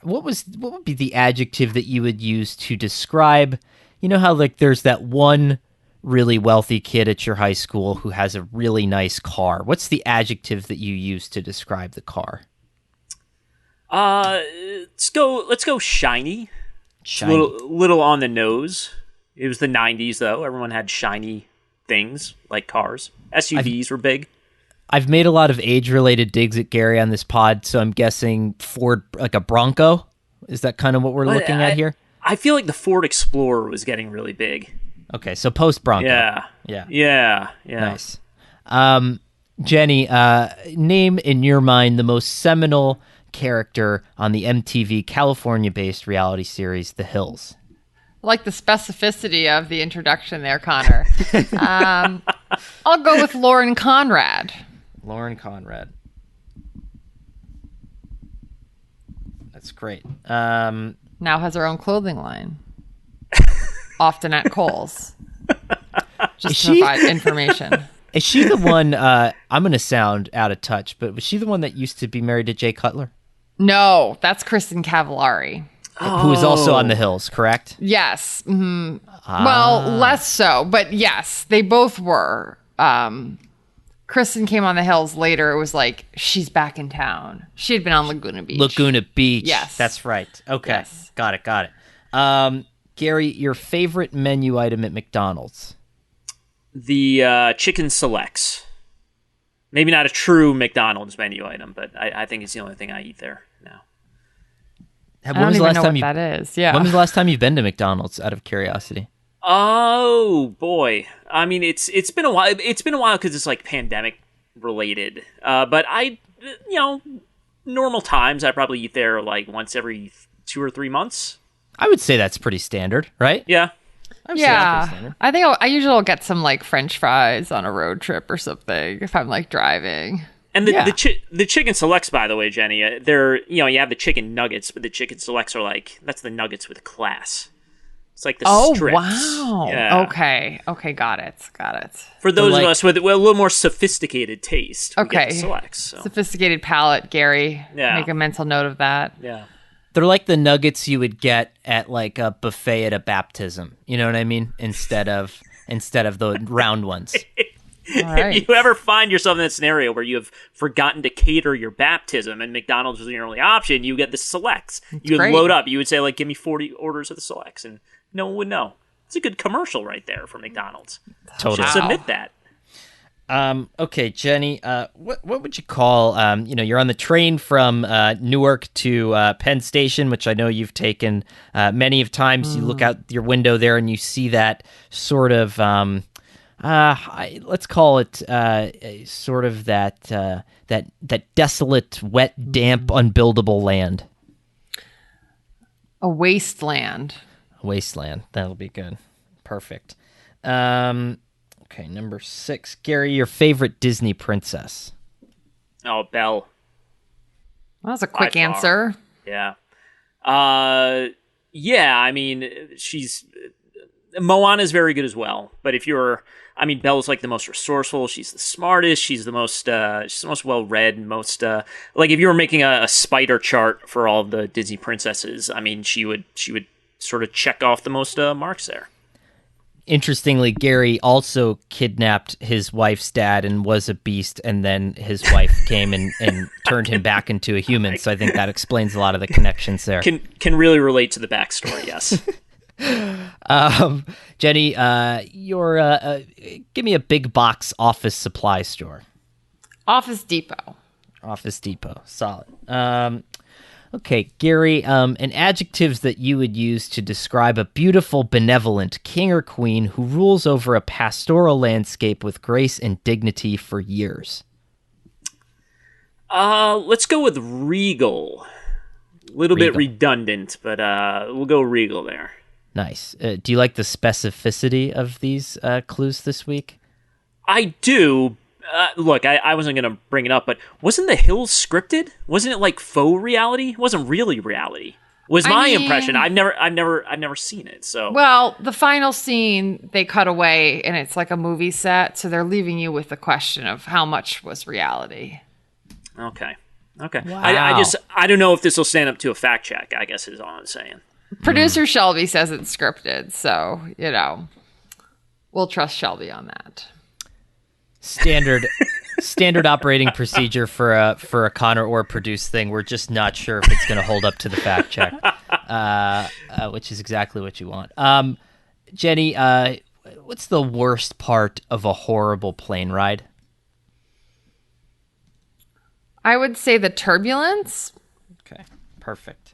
what would be the adjective that you would use to describe, how like there's that one really wealthy kid at your high school who has a really nice car. What's the adjective that you use to describe the car? Let's go shiny. Shiny. Little on the nose. It was the 90s, though. Everyone had shiny things, like cars. SUVs were big. I've made a lot of age-related digs at Gary on this pod, so I'm guessing Ford, like a Bronco? Is that kind of what we're looking at here? I feel like the Ford Explorer was getting really big. Okay, so post-Bronco. Yeah. Nice. Jenny, name in your mind the most seminal character on the MTV California-based reality series, The Hills. I like the specificity of the introduction there, Connor. I'll go with Lauren Conrad. Lauren Conrad. That's great. Now has her own clothing line. Often at Kohl's. Just to provide information. Is she the one, I'm going to sound out of touch, but was she the one that used to be married to Jay Cutler? No, that's Kristen Cavallari. Who is also on The Hills, correct? Yes. Mm-hmm. Well, less so, but yes, they both were. Kristen came on the hills later, it was like, she's back in town. She had been on Laguna Beach. Laguna Beach. Yes. That's right. Okay. Yes. Got it. Gary, your favorite menu item at McDonald's? The chicken selects. Maybe not a true McDonald's menu item, but I think it's the only thing I eat there now. I don't even know what that is. Yeah. When was the last time you've been to McDonald's, out of curiosity? Oh boy, I mean it's been a while. It's been a while because it's like pandemic related. But normal times I probably eat there like once every 2 or 3 months. I would say that's pretty standard, right? Yeah. I think I usually will get some like French fries on a road trip or something if I'm like driving. And the chicken selects, by the way, Jenny, they're you have the chicken nuggets, but the chicken selects are like that's the nuggets with class. It's like the strips. Wow. Yeah. Okay, got it. For those of us with a little more sophisticated taste, we get the selects. So. Sophisticated palate, Gary. Yeah. Make a mental note of that. Yeah. They're like the nuggets you would get at like a buffet at a baptism. You know what I mean? Instead of the round ones. All right. If you ever find yourself in that scenario where you have forgotten to cater your baptism and McDonald's was your only option, you get the selects. You would load up. You would say, like, give me 40 orders of the selects, and no one would know. It's a good commercial right there for McDonald's. Totally. Should submit that. Okay, Jenny, what would you call, you're on the train from Newark to Penn Station, which I know you've taken many of times. You look out your window there and you see that sort of, let's call it sort of that desolate, wet, damp, unbuildable land. A wasteland. Wasteland. That'll be good. Perfect. Okay, number 6. Gary, your favorite Disney princess? Oh, Belle. That was a quick answer. Yeah. Yeah, I mean, Moana's very good as well. But Belle's like the most resourceful. She's the smartest. She's the most well-read and most, like if you were making a spider chart for all of the Disney princesses, I mean, she would sort of check off the most marks there. Interestingly, Gary also kidnapped his wife's dad and was a beast, and then his wife came and turned him back into a human. So I think that explains a lot of the connections there. Can really relate to the backstory, yes. Jenny, give me a big box office supply store. Office Depot. Office Depot, solid. Okay, Gary, an adjectives that you would use to describe a beautiful, benevolent king or queen who rules over a pastoral landscape with grace and dignity for years. Let's go with regal. A little bit redundant, but we'll go regal there. Nice. Do you like the specificity of these clues this week? I do. Look, I wasn't going to bring it up, but wasn't The Hills scripted? Wasn't it like faux reality? It wasn't really reality. Was my impression. I've never seen it. So well, the final scene they cut away, and it's like a movie set, so they're leaving you with the question of how much was reality. Okay. Wow. I don't know if this will stand up to a fact check, I guess is all I'm saying. Producer Shelby says it's scripted, so we'll trust Shelby on that. Standard operating procedure for a Conor or produced thing. We're just not sure if it's going to hold up to the fact check, which is exactly what you want. Jenny, what's the worst part of a horrible plane ride? I would say the turbulence. Okay, perfect.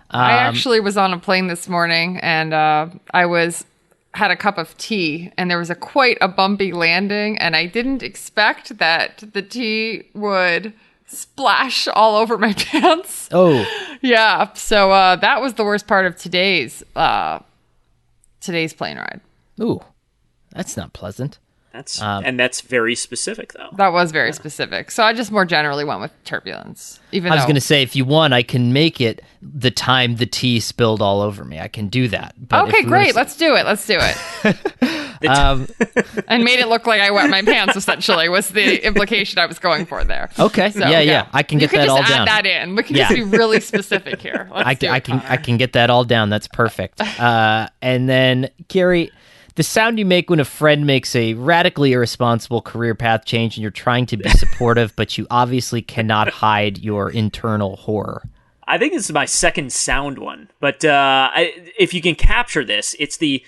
I actually was on a plane this morning, and I had a cup of tea, and there was quite a bumpy landing, and I didn't expect that the tea would splash all over my pants. Oh. Yeah, so that was the worst part of today's plane ride. Ooh, that's not pleasant. That's very specific, though. That was very specific. So I just more generally went with turbulence. I was going to say, if you want, I can make it the time the tea spilled all over me. I can do that. But okay, great. Let's do it. And made it look like I wet my pants, essentially, was the implication I was going for there. Okay. So, yeah. I can get that all down. You can just add that in. We can just be really specific here. I can get that all down. That's perfect. And then, Gary, The sound you make when a friend makes a radically irresponsible career path change and you're trying to be supportive, but you obviously cannot hide your internal horror. I think this is my second sound one, but if you can capture this, it's the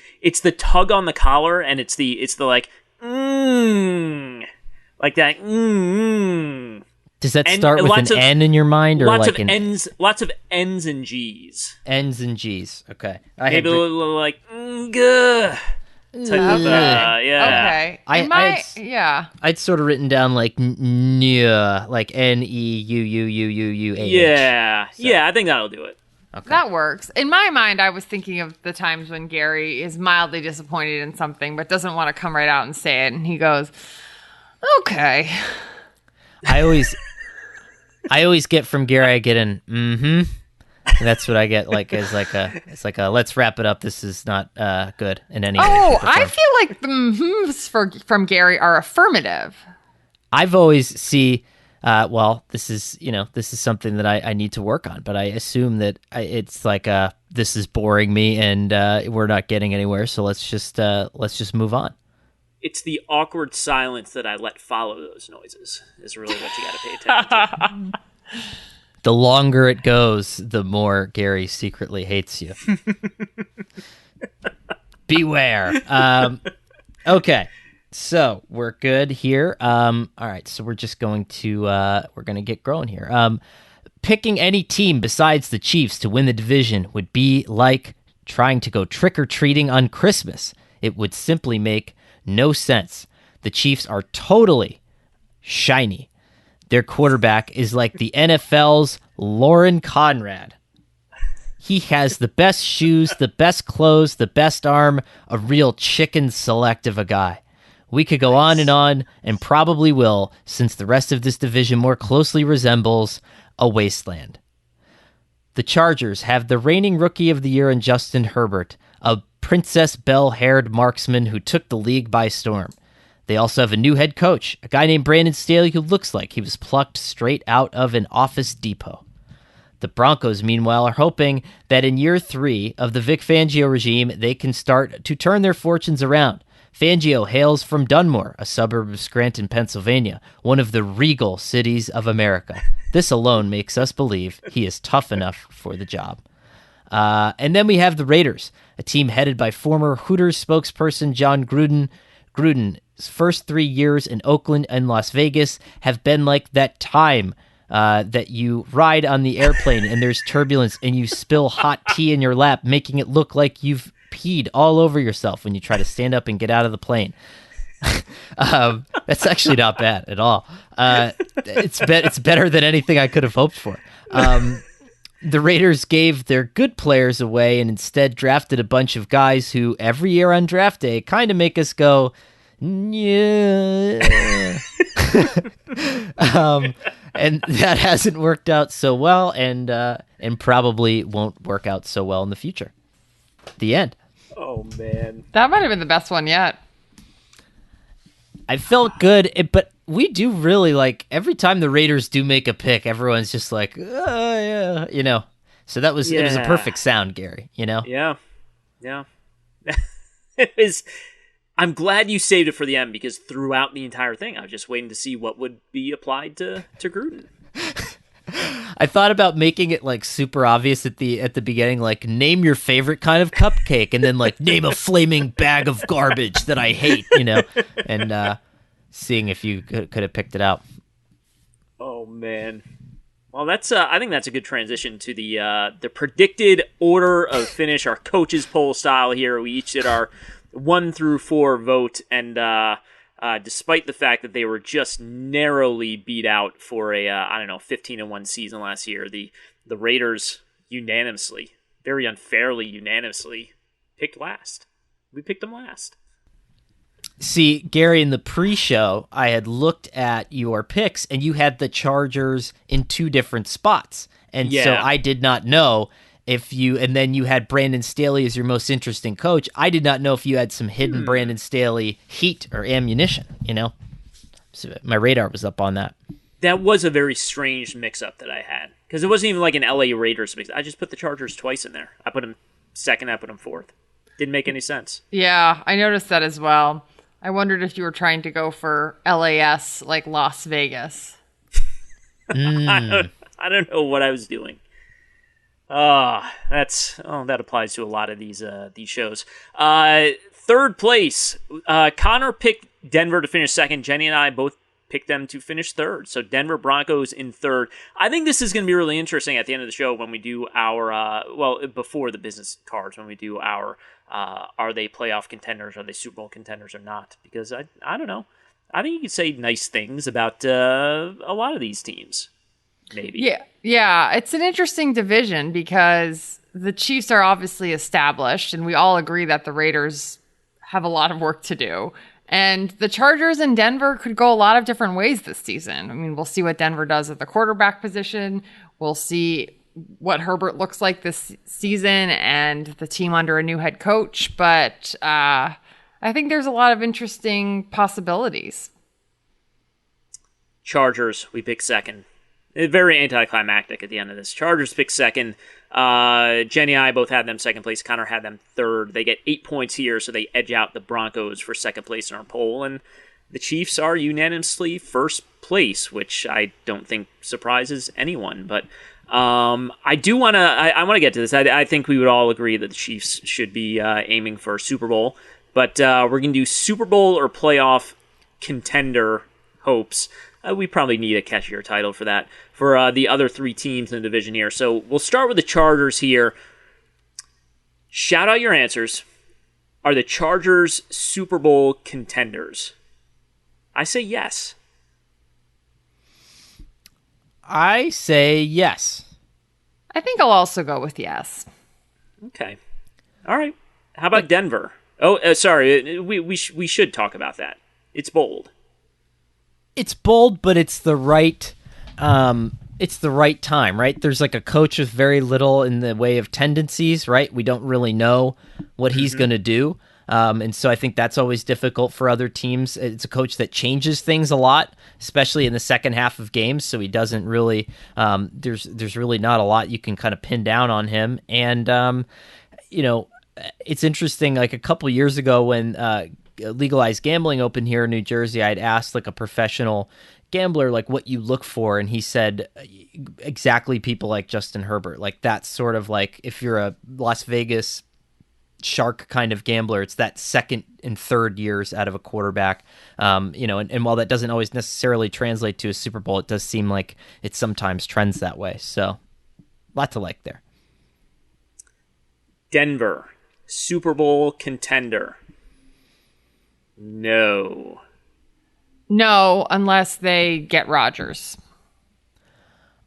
tug on the collar, and it's the like like that. Does that start with an N in your mind, or lots like of N's? Lots of N's and G's. N's and G's. Okay, maybe a little like type of yeah. Okay. I'd sort of written down like like Neuuuuuuuh. Yeah, so. Yeah. I think that'll do it. Okay. That works. In my mind, I was thinking of the times when Gary is mildly disappointed in something, but doesn't want to come right out and say it, and he goes, "Okay." I always get from Gary. I get an mm-hmm. That's what I get. Like it's like a let's wrap it up. This is not good in any way. Oh, I feel like the mm-hms from Gary are affirmative. I've always this is something that I need to work on, but I assume that it's like this is boring me and we're not getting anywhere. So let's just move on. It's the awkward silence that I let follow those noises is really what you got to pay attention to. The longer it goes, the more Gary secretly hates you. Beware. Okay, so we're good here. All right, so we're just going to get going here. Picking any team besides the Chiefs to win the division would be like trying to go trick-or-treating on Christmas. It would simply make no sense. The Chiefs are totally shiny. Their quarterback is like the NFL's Lauren Conrad. He has the best shoes, the best clothes, the best arm, a real chicken select of a guy. We could go on and probably will, since the rest of this division more closely resembles a wasteland. The Chargers have the reigning Rookie of the Year in Justin Herbert, a Princess Belle-haired marksman who took the league by storm. They also have a new head coach, a guy named Brandon Staley who looks like he was plucked straight out of an Office Depot. The Broncos, meanwhile, are hoping that in year 3 of the Vic Fangio regime, they can start to turn their fortunes around. Fangio hails from Dunmore, a suburb of Scranton, Pennsylvania, one of the regal cities of America. This alone makes us believe he is tough enough for the job. And then we have the Raiders, a team headed by former Hooters spokesperson Jon Gruden. Gruden's first 3 years in Oakland and Las Vegas have been like that time that you ride on the airplane and there's turbulence and you spill hot tea in your lap, making it look like you've peed all over yourself when you try to stand up and get out of the plane. That's actually not bad at all. It's better than anything I could have hoped for. The Raiders gave their good players away and instead drafted a bunch of guys who every year on draft day kind of make us go, yeah. And that hasn't worked out so well and probably won't work out so well in the future. The end. Oh, man. That might have been the best one yet. I felt good, but we do really like every time the Raiders do make a pick, everyone's just like, oh, yeah, So it was a perfect sound, Gary, Yeah. I'm glad you saved it for the end because throughout the entire thing, I was just waiting to see what would be applied to Gruden. I thought about making it like super obvious at the beginning, like name your favorite kind of cupcake, and then like name a flaming bag of garbage that I hate, and seeing if you could have picked it out. Oh man, well that's I think that's a good transition to the predicted order of finish, our coaches poll style here. We each did our 1 through 4 vote, and despite the fact that they were just narrowly beat out for a 15-1 season last year, the Raiders very unfairly picked last. We picked them last. See, Gary, in the pre-show, I had looked at your picks, and you had the Chargers in 2 different spots, and so I did not know and then you had Brandon Staley as your most interesting coach. I did not know if you had some hidden Brandon Staley heat or ammunition, So my radar was up on that. That was a very strange mix-up that I had. Because it wasn't even like an LA Raiders mix. I just put the Chargers twice in there. I put them second, I put them fourth. Didn't make any sense. Yeah, I noticed that as well. I wondered if you were trying to go for LAS like Las Vegas. I don't know what I was doing. That applies to a lot of these shows. Third place, Connor picked Denver to finish second. Jenny and I both picked them to finish third. So Denver Broncos in third. I think this is going to be really interesting at the end of the show when we do our, before the business cards, when we do our, are they playoff contenders, are they Super Bowl contenders or not? Because I don't know. I think you could say nice things about a lot of these teams. Maybe. Yeah. It's an interesting division because the Chiefs are obviously established, and we all agree that the Raiders have a lot of work to do. And the Chargers and Denver could go a lot of different ways this season. I mean, we'll see what Denver does at the quarterback position. We'll see what Herbert looks like this season and the team under a new head coach. But I think there's a lot of interesting possibilities. Chargers, we pick second. Very anticlimactic at the end of this. Chargers pick second. Jenny and I both had them second place. Connor had them third. They get 8 points here, so they edge out the Broncos for second place in our poll. And the Chiefs are unanimously first place, which I don't think surprises anyone. But I do want to. I want to get to this. I think we would all agree that the Chiefs should be aiming for Super Bowl. But we're going to do Super Bowl or playoff contender hopes. We probably need a catchier title for that, for the other three teams in the division here. So we'll start with the Chargers here. Shout out your answers. Are the Chargers Super Bowl contenders? I say yes. I say yes. I think I'll also go with yes. Okay. All right. How about Denver? Oh, sorry. We should talk about that. It's bold. It's bold, but it's the right time, right? There's like a coach with very little in the way of tendencies, right? We don't really know what he's going to do. And so I think that's always difficult for other teams. It's a coach that changes things a lot, especially in the second half of games. So he doesn't really, there's really not a lot you can kind of pin down on him. And, it's interesting, like a couple years ago when, legalized gambling open here in New Jersey, I'd asked like a professional gambler like what you look for, and he said exactly people like Justin Herbert. Like that's sort of like if you're a Las Vegas shark kind of gambler, it's that second and third years out of a quarterback. And while that doesn't always necessarily translate to a Super Bowl, it does seem like it sometimes trends that way. So lot to like there. Denver, Super Bowl contender. No, unless they get Rodgers.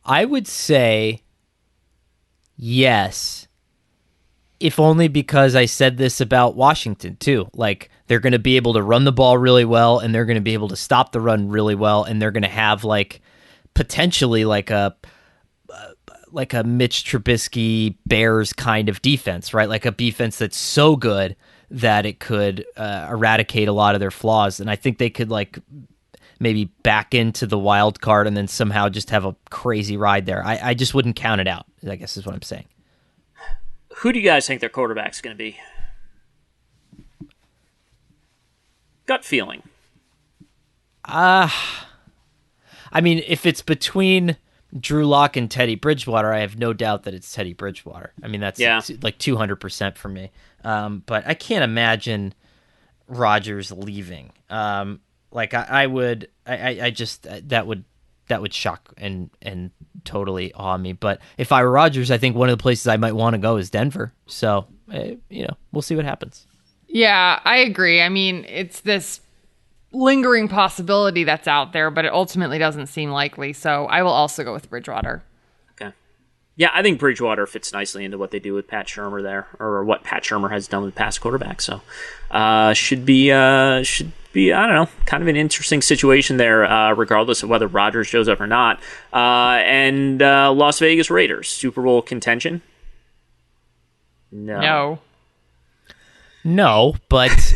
I would say yes, if only because I said this about Washington too. Like they're going to be able to run the ball really well, and they're going to be able to stop the run really well, and they're going to have like potentially like a Mitch Trubisky Bears kind of defense, right? Like a defense that's so good that it could eradicate a lot of their flaws. And I think they could like maybe back into the wild card and then somehow just have a crazy ride there. I just wouldn't count it out, I guess is what I'm saying. Who do you guys think their quarterback's going to be? Gut feeling. I mean, if it's between Drew Lock and Teddy Bridgewater, I have no doubt that it's Teddy Bridgewater. I mean, that's like 200% for me. But I can't imagine Rodgers leaving. That would shock and totally awe me. But if I were Rodgers, I think one of the places I might want to go is Denver. So, we'll see what happens. Yeah, I agree. I mean, it's this lingering possibility that's out there, but it ultimately doesn't seem likely. So I will also go with Bridgewater. Okay. Yeah, I think Bridgewater fits nicely into what they do with Pat Shurmur there, or what Pat Shurmur has done with past quarterbacks. So should be I don't know, kind of an interesting situation there, regardless of whether Rodgers shows up or not. And Las Vegas Raiders, Super Bowl contention? No, but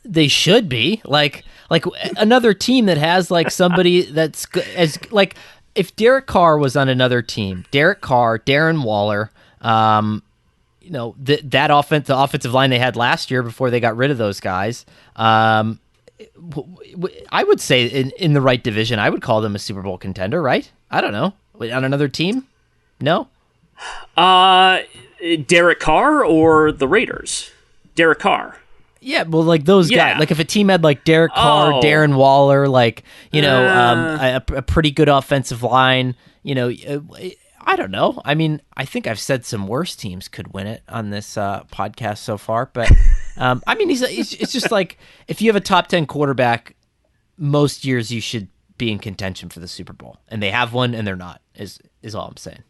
they should be like another team that has like somebody that's as like if Derek Carr was on another team, Derek Carr, Darren Waller, that offense, the offensive line they had last year before they got rid of those guys. I would say in the right division, I would call them a Super Bowl contender, right? I don't know. On another team? No? Derek Carr or the Raiders? Derek Carr. Yeah, well, like those guys. Like if a team had like Derek Carr, Darren Waller, like, a pretty good offensive line, I don't know. I mean, I think I've said some worse teams could win it on this podcast so far, but I mean, it's just like if you have a top 10 quarterback, most years you should be in contention for the Super Bowl, and they have one, and they're not. Is all I'm saying.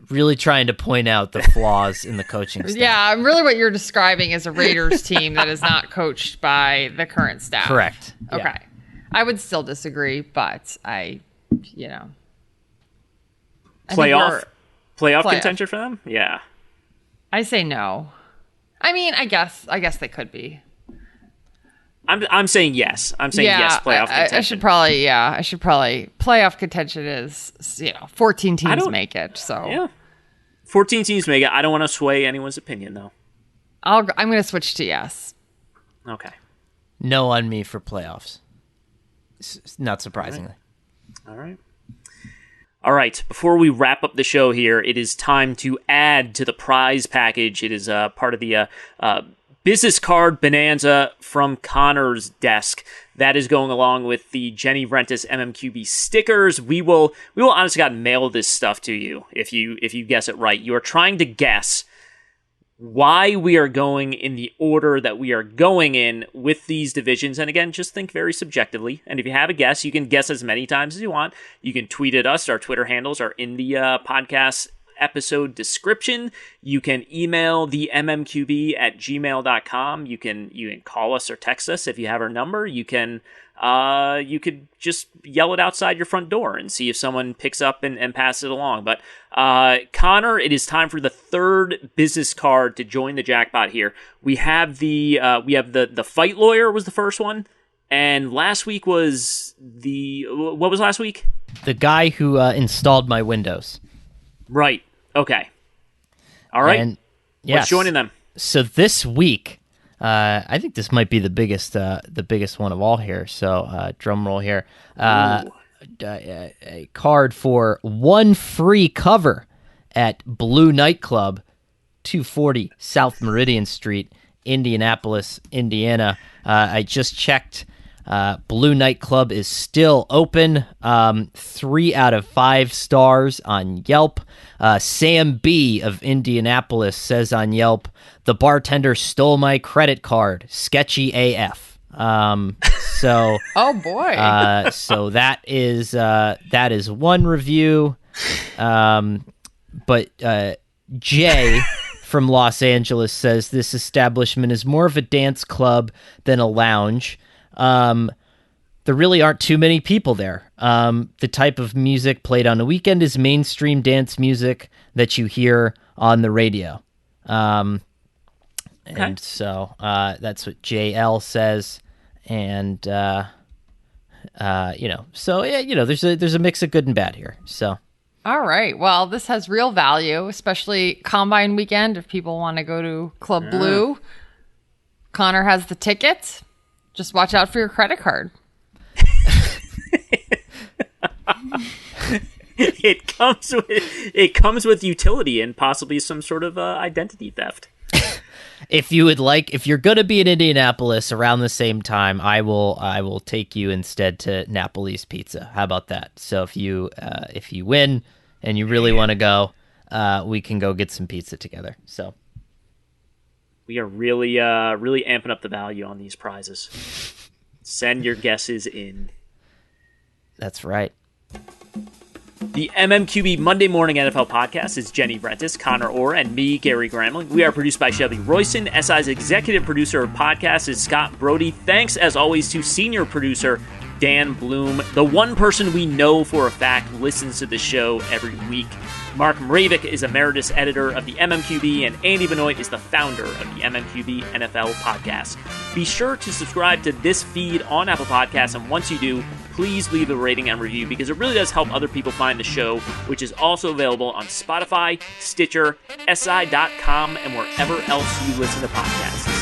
Really trying to point out the flaws in the coaching staff. Yeah, really what you're describing is a Raiders team that is not coached by the current staff. Correct. Okay. Yeah. I would still disagree, but Playoff contention for them? Yeah. I say no. I mean, I guess they could be. I'm saying yes. I'm saying yes, playoff contention. I should probably playoff contention is 14 teams make it. So yeah. 14 teams make it. I don't want to sway anyone's opinion though. I'm going to switch to yes. Okay. No on me for playoffs. Not surprisingly. All right. Before we wrap up the show here, it is time to add to the prize package. It is part of the business card bonanza from Conor's desk. That is going along with the Jenny Rentis MMQB stickers. We will honestly mail this stuff to you if you guess it right. You are trying to guess why we are going in the order that we are going in with these divisions. And again, just think very subjectively. And if you have a guess, you can guess as many times as you want. You can tweet at us. Our Twitter handles are in the podcast episode description. You can email the mmqb@gmail.com. You can call us or text us if you have our number. You could just yell it outside your front door and see if someone picks up and passes it along. But Conor, it is time for the third business card to join the jackpot here. We have the fight lawyer was the first one, and last week was what was last week? The guy who installed my Windows. Right. Okay. All right. And, What's joining them? So this week, I think this might be the biggest one of all here. So drum roll here. A card for one free cover at Blue Nightclub, 240 South Meridian Street, Indianapolis, Indiana. I just checked. Blue Nightclub is still open. 3 out of 5 stars on Yelp. Sam B of Indianapolis says on Yelp, the bartender stole my credit card. Sketchy AF. So oh boy. So that is one review. But Jay from Los Angeles says this establishment is more of a dance club than a lounge. There really aren't too many people there. The type of music played on the weekend is mainstream dance music that you hear on the radio. And so that's what JL says. And, so, yeah, there's a mix of good and bad here. So. All right. Well, this has real value, especially Combine weekend. If people want to go to Club Blue, Conor has the tickets. Just watch out for your credit card. It comes with utility and possibly some sort of identity theft. If you're going to be in Indianapolis around the same time, I will take you instead to Napoli's Pizza. How about that? So if you win and you really want to go, we can go get some pizza together. So we are really amping up the value on these prizes. Send your guesses in. That's right. The MMQB Monday Morning NFL Podcast is Jenny Rentis, Conor Orr, and me, Gary Gramling. We are produced by Shelby Royston. SI's executive producer of podcasts is Scott Brody. Thanks, as always, to senior producer Dan Bloom, the one person we know for a fact listens to the show every week. Mark Mravik is emeritus editor of the MMQB, and Andy Benoit is the founder of the MMQB NFL Podcast. Be sure to subscribe to this feed on Apple Podcasts, and once you do, please leave a rating and review because it really does help other people find the show, which is also available on Spotify, Stitcher, SI.com, and wherever else you listen to podcasts.